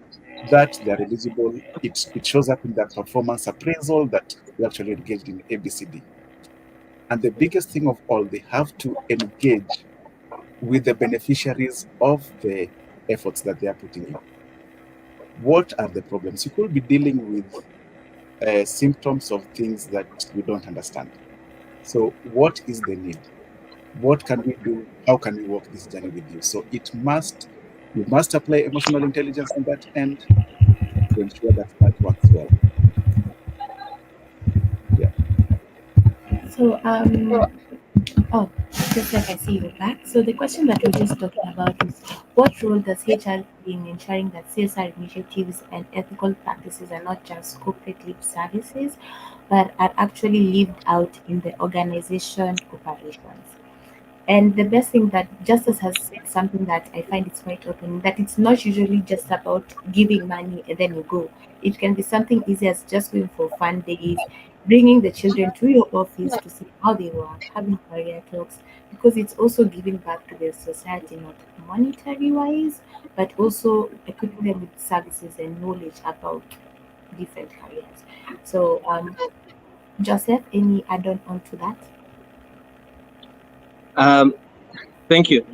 that they are eligible, it shows up in their performance appraisal that we actually engaged in ABCD. And the biggest thing of all, they have to engage with the beneficiaries of the efforts that they are putting in. What are the problems? You could be dealing with symptoms of things that you don't understand. So what is the need? What can we do? How can we walk this journey with you? So you must apply emotional intelligence on that end to ensure that works well. Yeah. So, oh, just like I see you back. So the question that we're just talking about is what role does HR play in ensuring that CSR initiatives and ethical practices are not just corporate lip services, but are actually lived out in the organization operations? And the best thing that Justice has said something that I find it's quite open, that it's not usually just about giving money and then you go. It can be something easy as just going for fun days, bringing the children to your office to see how they work, having career talks, because it's also giving back to the society, not monetary wise, but also equipping them with services and knowledge about different careers. So, Joseph, any add on to that? Thank you.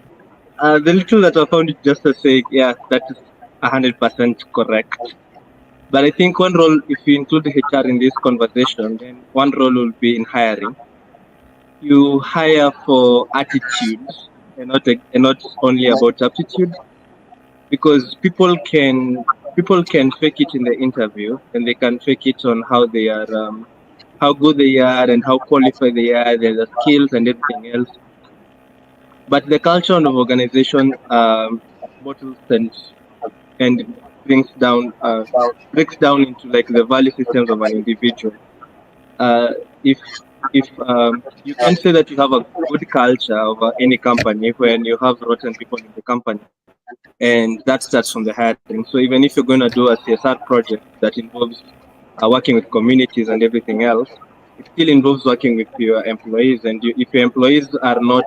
The little that I found it just to say, yeah, that is 100% correct. But I think one role, if you include HR in this conversation, then one role will be in hiring. You hire for attitude and not only about aptitude, because people can fake it in the interview, and they can fake it on how they are, how good they are, and how qualified they are, their skills and everything else. But the culture of organization bottles and breaks down into like the value systems of an individual. Uh, if you can say that you have a good culture of any company when you have rotten people in the company, and that starts from the hiring. So even if you're going to do a CSR project that involves working with communities and everything else, it still involves working with your employees. And if your employees are not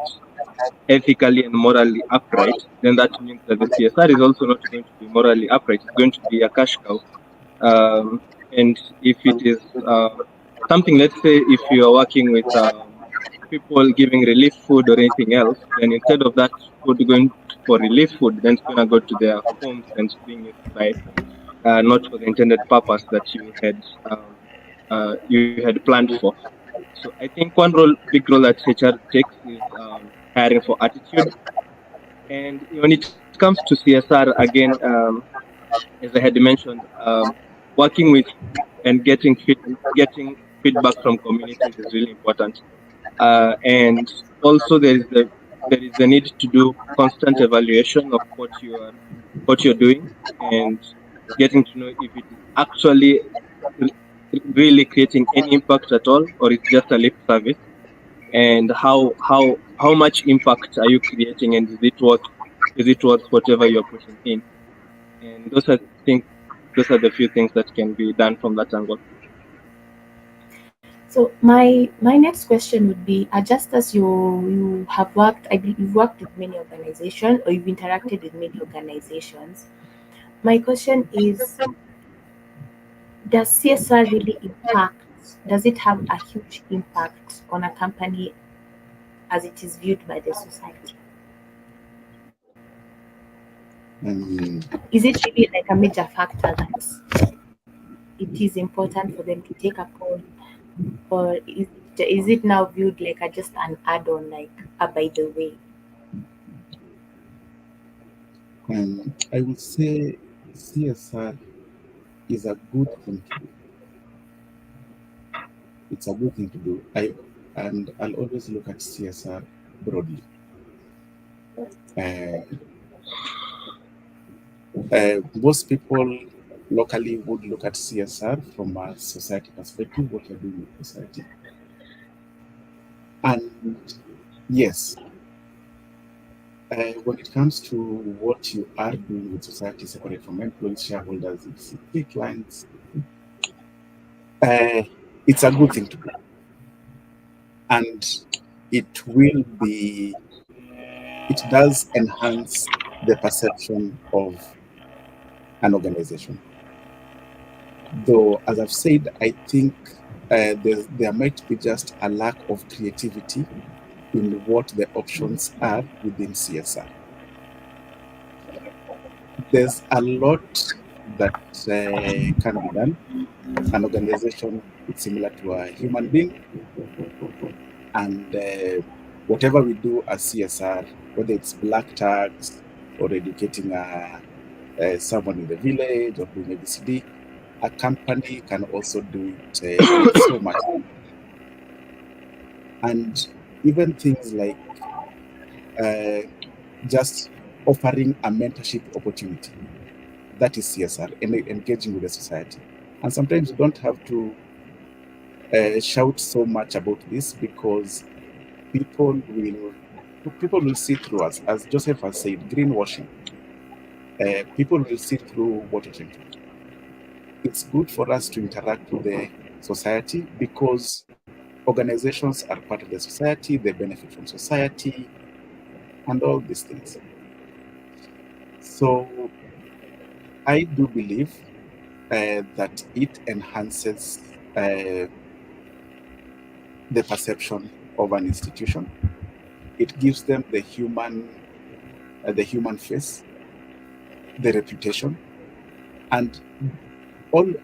ethically and morally upright, then that means that the CSR is also not going to be morally upright. It's going to be a cash cow. And if it is something, let's say if you are working with people giving relief food or anything else, then instead of that food going for relief food, then it's going to go to their homes and being used by not for the intended purpose that you had planned for. So I think one big role that HR takes is hiring for attitude. And when it comes to CSR, again, as I had mentioned, working with and getting feedback from communities is really important. And also there is the need to do constant evaluation of what you're doing, and getting to know if it is actually really creating any impact at all, or it's just a lip service, and how much impact are you creating, and is it worth whatever you're putting in? And I think those are the few things that can be done from that angle. So my next question would be, just as you have worked, I believe you've worked with many organizations or you've interacted with many organizations. My question is, does CSR really impact? Does it have a huge impact on a company as it is viewed by the society? Is it really like a major factor that it is important for them to take upon, or is it now viewed like just an add-on, like by the way? I would say CSR is a good thing to do. It's a good thing to do. I'll always look at CSR broadly. Most people locally would look at CSR from a society perspective, what you're doing with society. And yes, when it comes to what you are doing with society, separate from employees, shareholders, ECP clients, it's a good thing to do. And it does enhance the perception of an organization. Though, as I've said, I think there might be just a lack of creativity in what the options are within CSR. There's a lot that can be done. An organization is similar to a human being, and whatever we do as CSR, whether it's black tags or educating someone in the village or doing ABCD, a company can also do it with so much. And even things like just offering a mentorship opportunity. That is CSR, and engaging with the society. And sometimes you don't have to shout so much about this, because people will see through us. As Joseph has said, greenwashing. People will see through what you're trying to do. It's good for us to interact with the society, because organizations are part of the society, they benefit from society, and all these things. So I do believe that it enhances the perception of an institution. It gives them the human face, the reputation, and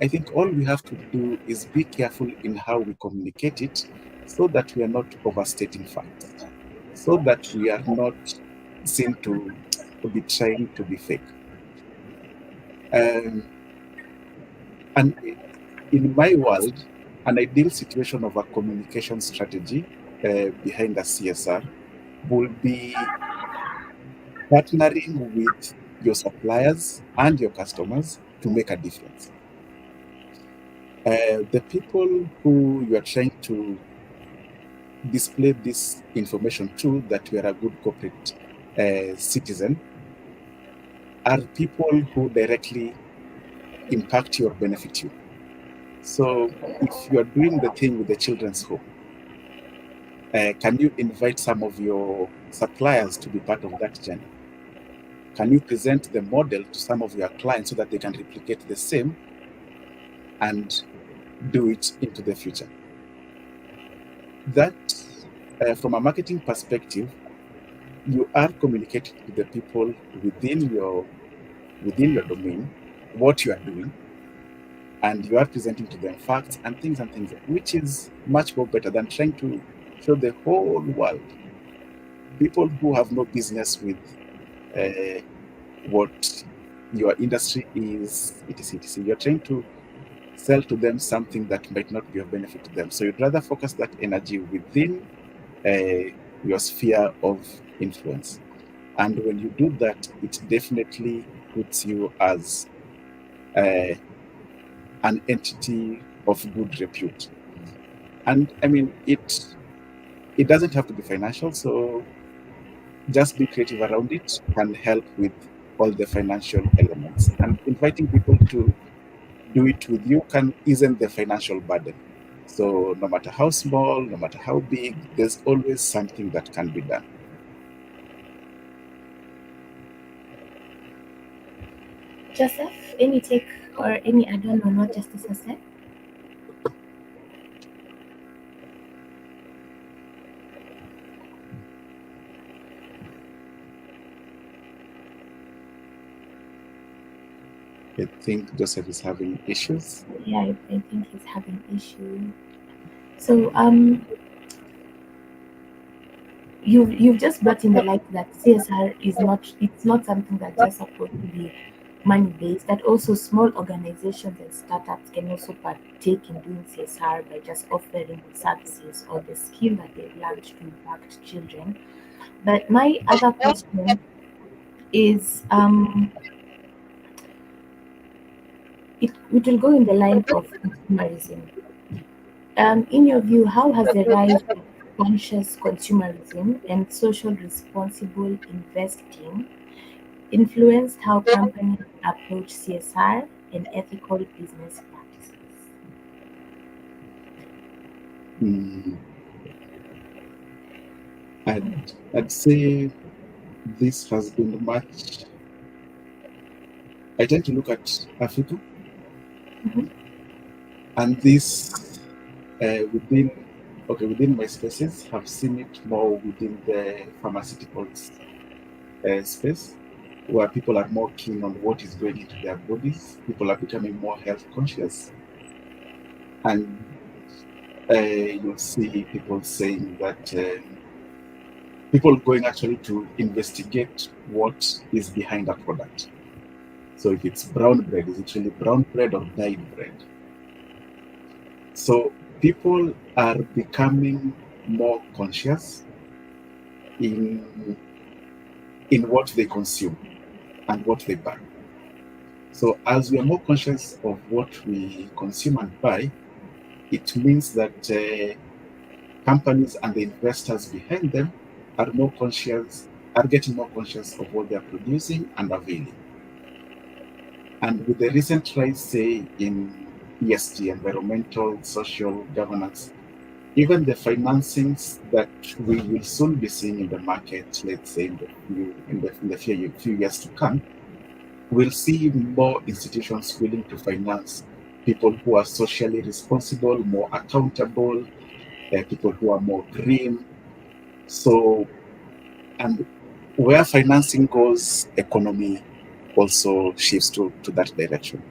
I think all we have to do is be careful in how we communicate it, so that we are not overstating facts, so that we are not seen to be trying to be fake. And in my world, an ideal situation of a communication strategy behind a CSR will be partnering with your suppliers and your customers to make a difference. The people who you are trying to display this information to, that you are a good corporate citizen, are people who directly impact you or benefit you. So if you are doing the thing with the children's home, can you invite some of your suppliers to be part of that journey? Can you present the model to some of your clients so that they can replicate the same and do it into the future? That, from a marketing perspective, you are communicating to the people within your domain what you are doing, and you are presenting to them facts and things, which is much more better than trying to show the whole world, people who have no business with what your industry is, etc. You're trying to sell to them something that might not be of benefit to them. So you'd rather focus that energy within your sphere of influence. And when you do that, it definitely puts you as an entity of good repute. And I mean, it doesn't have to be financial, so just be creative around it can help with all the financial elements. And inviting people to do it with you can ease the financial burden. So no matter how small, no matter how big, there's always something that can be done. Joseph, any take or any add-on on what Justice has said? I think Joseph is having issues. Yeah, I think he's having issues. So you've just brought in the light that CSR is not something that's just supposed to be money based, that also small organizations and startups can also partake in doing CSR by just offering the services or the skill that they've learned to impact children. But my other question is it will go in the line of consumerism. In your view, how has the rise of conscious consumerism and social responsible investing influenced how companies approach CSR and ethical business practices? I'd say this has been much. I tend to look at Africa, and this within my spaces, have seen it more within the pharmaceuticals space, where people are more keen on what is going into their bodies. People are becoming more health conscious, and you'll see people saying that people going actually to investigate what is behind a product. So if it's brown bread, is it really brown bread or dyed bread? So people are becoming more conscious in what they consume and what they buy. So as we are more conscious of what we consume and buy, it means that companies and the investors behind them are getting more conscious of what they are producing and availing. And with the recent rise, say, in ESG, environmental, social governance, even the financings that we will soon be seeing in the market, let's say in the few years to come, we'll see more institutions willing to finance people who are socially responsible, more accountable, people who are more green. So, and where financing goes, economy also shifts to that direction.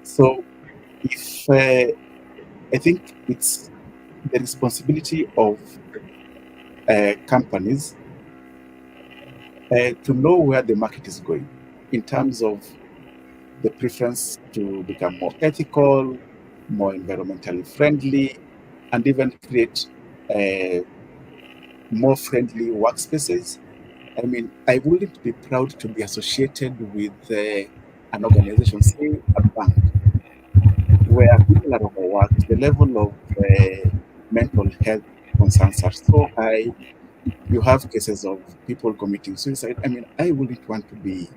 So, if I think it's the responsibility of companies to know where the market is going in terms of the preference to become more ethical, more environmentally friendly, and even create more friendly workspaces. I mean, I wouldn't be proud to be associated with an organization, say a bank, where people are overworked, the level of mental health concerns are so high. You have cases of people committing suicide. I mean, I wouldn't want to be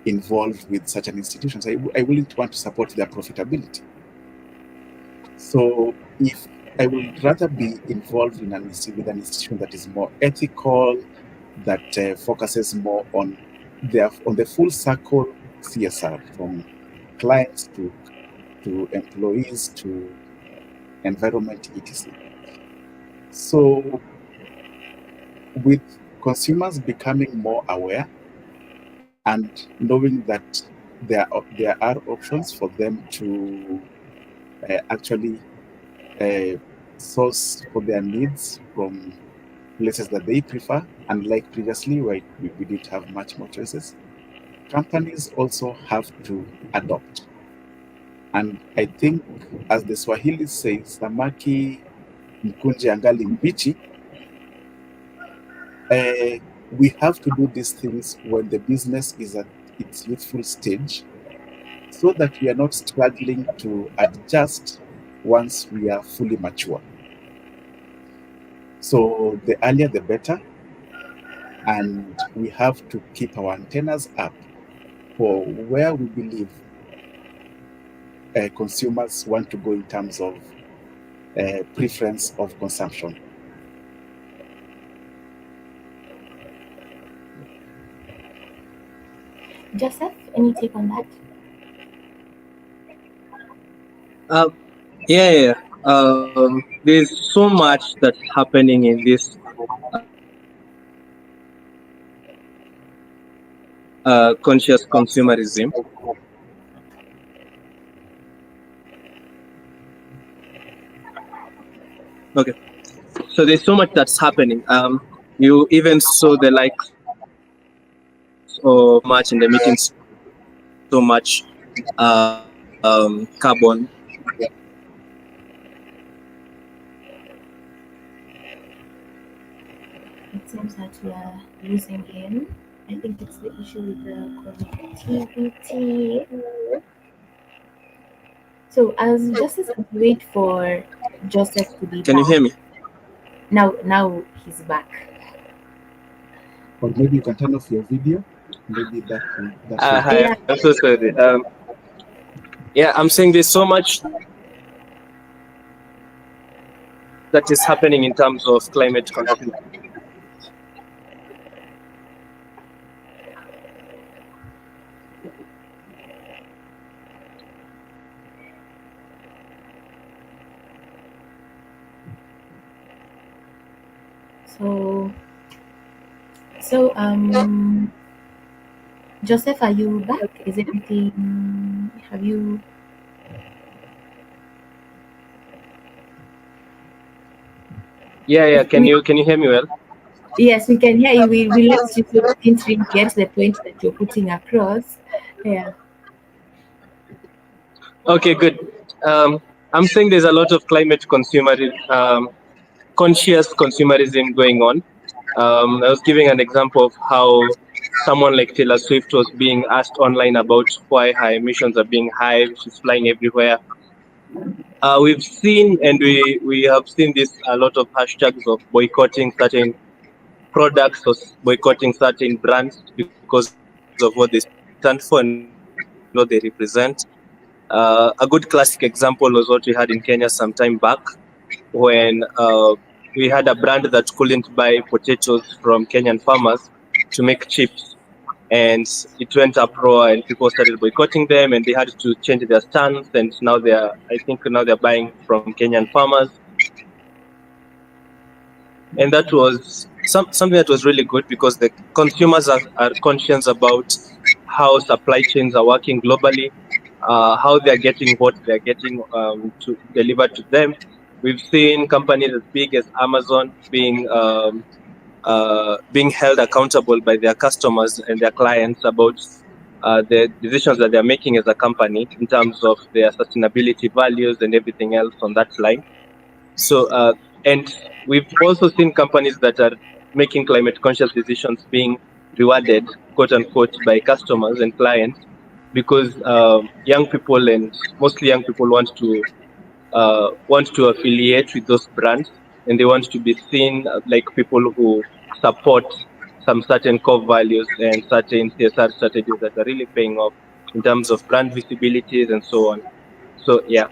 involved with such an institution. I wouldn't want to support their profitability. So if I would rather be involved with an institution that is more ethical, that focuses more on the full circle CSR, from clients to employees to environment, etc. So with consumers becoming more aware and knowing that there are options for them to actually source for their needs from places that they prefer, unlike previously where we didn't have much more choices, companies also have to adopt. And I think, as the Swahili says, samaki mkunje angali mbichi, we have to do these things when the business is at its youthful stage, so that we are not struggling to adjust once we are fully mature. So the earlier the better, and we have to keep our antennas up for where we believe consumers want to go in terms of preference of consumption. Joseph, any take on that? Yeah. There's so much that's happening in this conscious consumerism. Okay, so there's so much that's happening. You even saw the likes of much in the meetings, so much carbon. It seems that we are losing him. I think it's the issue with the connectivity. So as Justice wait for Joseph to be Can you back. hear me? Now he's back. Or maybe you can turn off your video. Maybe that will Hi, Yeah. I'm so sorry. Yeah, I'm saying there's so much that is happening in terms of climate consumption. So Joseph, are you back? Is everything? Have you? Yeah. Can you hear me well? Yes, we can hear you. We lost you, so we didn't really get the point that you're putting across. Yeah. Okay, good. I'm saying there's a lot of climate conscious consumerism going on. I was giving an example of how someone like Taylor Swift was being asked online about why her emissions are being high. She's flying everywhere. We've seen and we have seen this a lot of hashtags of boycotting certain products or boycotting certain brands because of what they stand for and what they represent. A good classic example was what we had in Kenya some time back, when we had a brand that couldn't buy potatoes from Kenyan farmers to make chips. And it went uproar and people started boycotting them and they had to change their stance. And now I think now they're buying from Kenyan farmers. And that was something that was really good because the consumers are conscious about how supply chains are working globally, how they're getting what they're getting to deliver to them. We've seen companies as big as Amazon being held accountable by their customers and their clients about the decisions that they're making as a company in terms of their sustainability values and everything else on that line. So, and we've also seen companies that are making climate conscious decisions being rewarded, quote unquote, by customers and clients because young people and mostly young people want to affiliate with those brands and they want to be seen like people who support some certain core values and certain CSR strategies that are really paying off in terms of brand visibilities and so on. So yeah.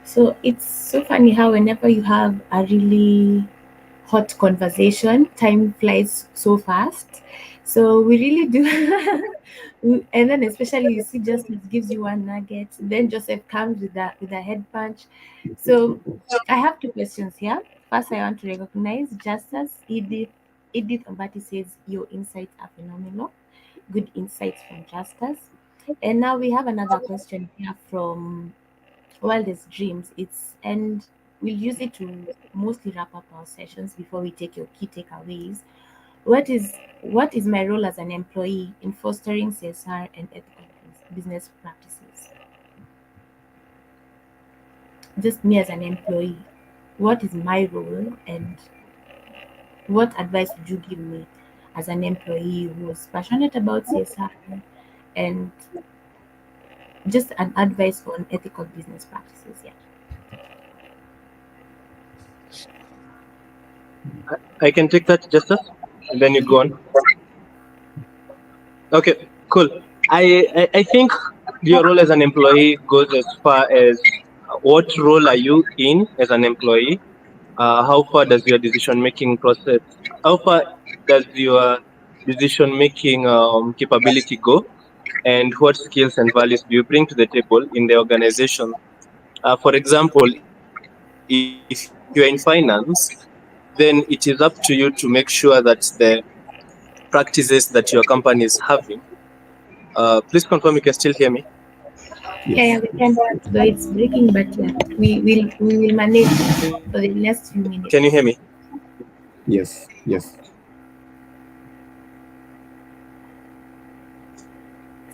So it's so funny how whenever you have a really hot conversation, time flies so fast. So we really do. And then especially you see Justice gives you one nugget, then Joseph comes with a head punch. So I have two questions here. First, I want to recognize Justice Edith Ombati says your insights are phenomenal. Good insights from Justice. And now we have another question here from Wildest Dreams. And we'll use it to mostly wrap up our sessions before we take your key takeaways. What is my role as an employee in fostering CSR and ethical business practices? Just me as an employee. What is my role and what advice would you give me as an employee who's passionate about CSR and just an advice on ethical business practices? Yeah. I can take that, Justice, and then you go on. Okay, cool. I think your role as an employee goes as far as what role are you in as an employee? How far does your decision making process? How far does your decision making capability go? And what skills and values do you bring to the table in the organization? For example, if you're in finance, then it is up to you to make sure that the practices that your company is having. Please confirm you can still hear me. Yeah, we can. Though it's breaking, but yeah, we will manage for the next few minutes. Can you hear me? Yes.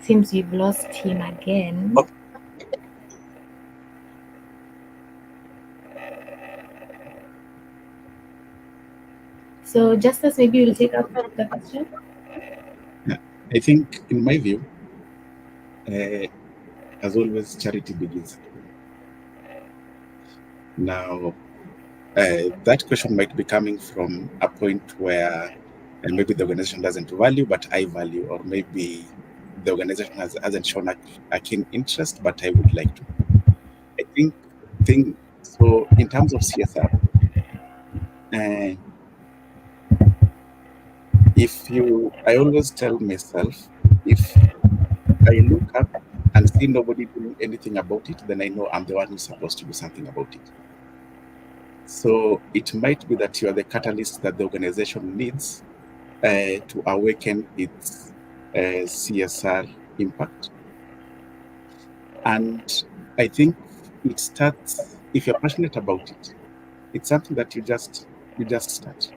Seems we've lost him again. Okay. So, Justice, maybe you'll take up the question. I think, in my view, as always, charity begins. Now, that question might be coming from a point where maybe the organization doesn't value, but I value, or maybe the organization hasn't shown a keen interest, but I would like to. I think so. In terms of CSR, I always tell myself, if I look up and see nobody doing anything about it, then I know I'm the one who's supposed to do something about it. So it might be that you are the catalyst that the organization needs to awaken its CSR impact. And I think it starts, if you're passionate about it, It's something that you just start,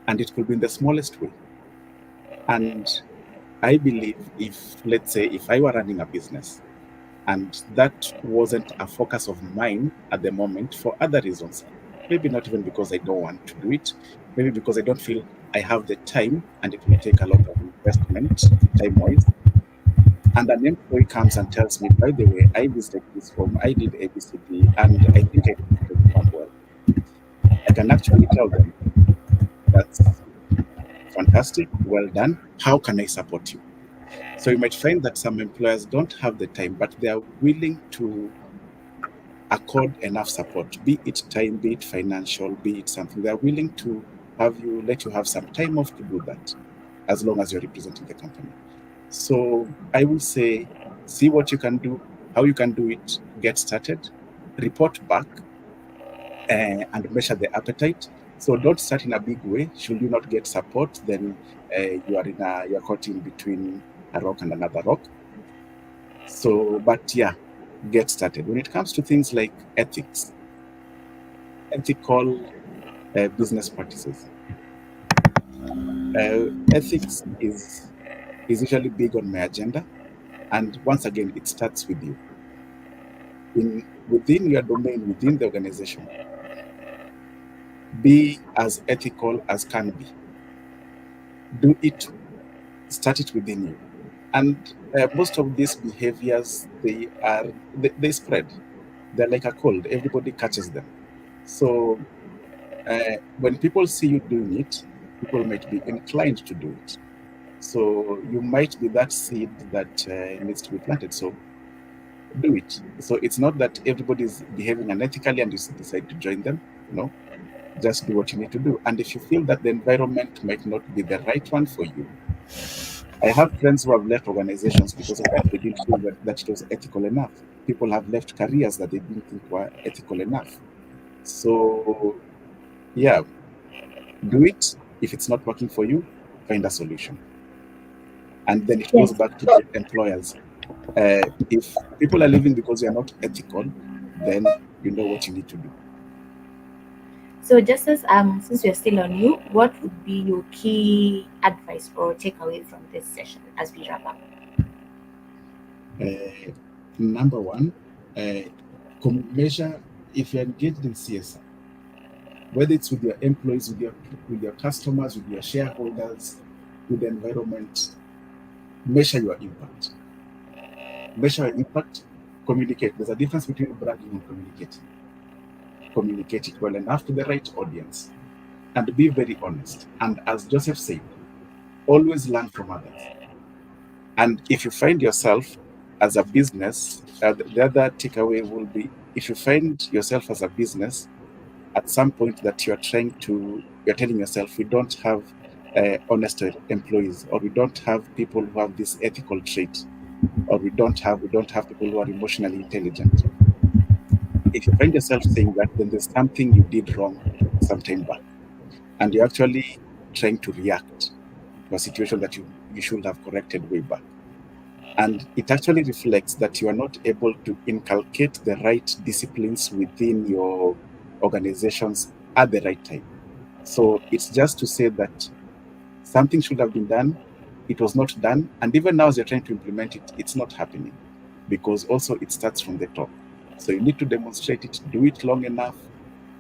and it could be in the smallest way. And I believe, if let's say if I were running a business and that wasn't a focus of mine at the moment for other reasons, maybe not even because I don't want to do it, maybe because I don't feel I have the time and it will take a lot of investment time wise, and an employee comes and tells me, by the way, I visited this home, I did ABCD, and I think I did the job well, I can actually tell them, that's fantastic, well done, how can I support you? So you might find that some employers don't have the time, but they are willing to accord enough support, be it time, be it financial, be it something. They're willing to let you have some time off to do that, as long as you're representing the company. So I will say, see what you can do, how you can do it, get started, report back, and measure the appetite. So don't start in a big way. Should you not get support, then you're caught in between a rock and another rock. So, but yeah, get started. When it comes to things like ethics, ethical business practices, ethics is usually big on my agenda. And once again, it starts with you. Within your domain, within the organization, be as ethical as can be. Do it, start it within you. And most of these behaviors, they spread. They're like a cold. Everybody catches them. So when people see you doing it, people might be inclined to do it. So you might be that seed that needs to be planted. So do it. So it's not that everybody is behaving unethically and you decide to join them. No, just do what you need to do. And if you feel that the environment might not be the right one for you, I have friends who have left organizations because of that. They didn't feel that it was ethical enough. People have left careers that they didn't think were ethical enough. So yeah, do it. If it's not working for you, find a solution. And then it goes back to the employers. If people are leaving because you're not ethical, then you know what you need to do. So just as since we're still on you, what would be your key advice or takeaway from this session as we wrap up? Number one, measure if you're engaged in CSR, whether it's with your employees, with your customers, with your shareholders, with the environment, measure your impact. Measure your impact, communicate. There's a difference between bragging and communicating. Communicate it well enough to the right audience, and be very honest. And as Joseph said, always learn from others. And if you find yourself as a business, the other takeaway will be, if you find yourself as a business at some point that you're telling yourself, we don't have honest employees, or we don't have people who have this ethical trait, or we don't have people who are emotionally intelligent. If you find yourself saying that, then there's something you did wrong some time back, and you're actually trying to react to a situation that you should have corrected way back. And it actually reflects that you are not able to inculcate the right disciplines within your organizations at the right time. So it's just to say that something should have been done, it was not done, and even now as you're trying to implement it, it's not happening, because also it starts from the top. So you need to demonstrate it, do it long enough,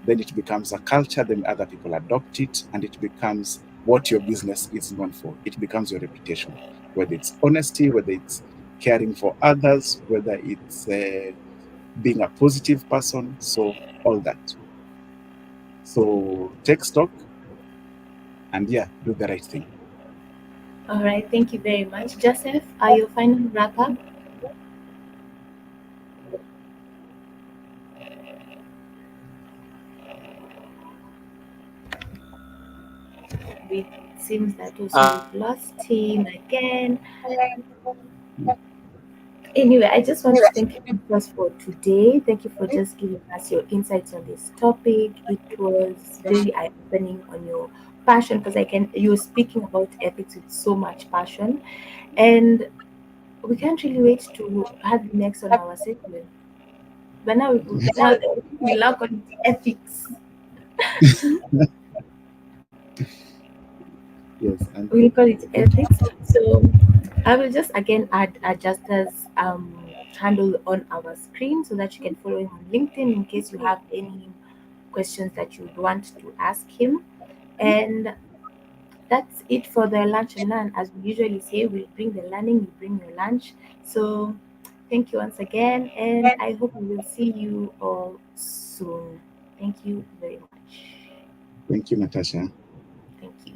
then it becomes a culture, then other people adopt it, and it becomes what your business is known for. It becomes your reputation, whether it's honesty, whether it's caring for others, whether it's being a positive person, so all that. So take stock, and yeah, do the right thing. All right, thank you very much. Joseph, are your final wrap up? It seems that also we've lost him again. Anyway, I just want to thank you first for today. Thank you for just giving us your insights on this topic. It was very eye-opening on your passion, because you're speaking about ethics with so much passion, and we can't really wait to have you next on our segment. But now we lock on ethics. Yes, and We'll call it ethics. So I will just again add Justa's handle on our screen so that you can follow him on LinkedIn in case you have any questions that you would want to ask him. And that's it for the lunch and learn. As we usually say, we'll bring the learning, you bring your lunch. So thank you once again, and I hope we will see you all soon. Thank you very much. thank you, Natasha. Thank you.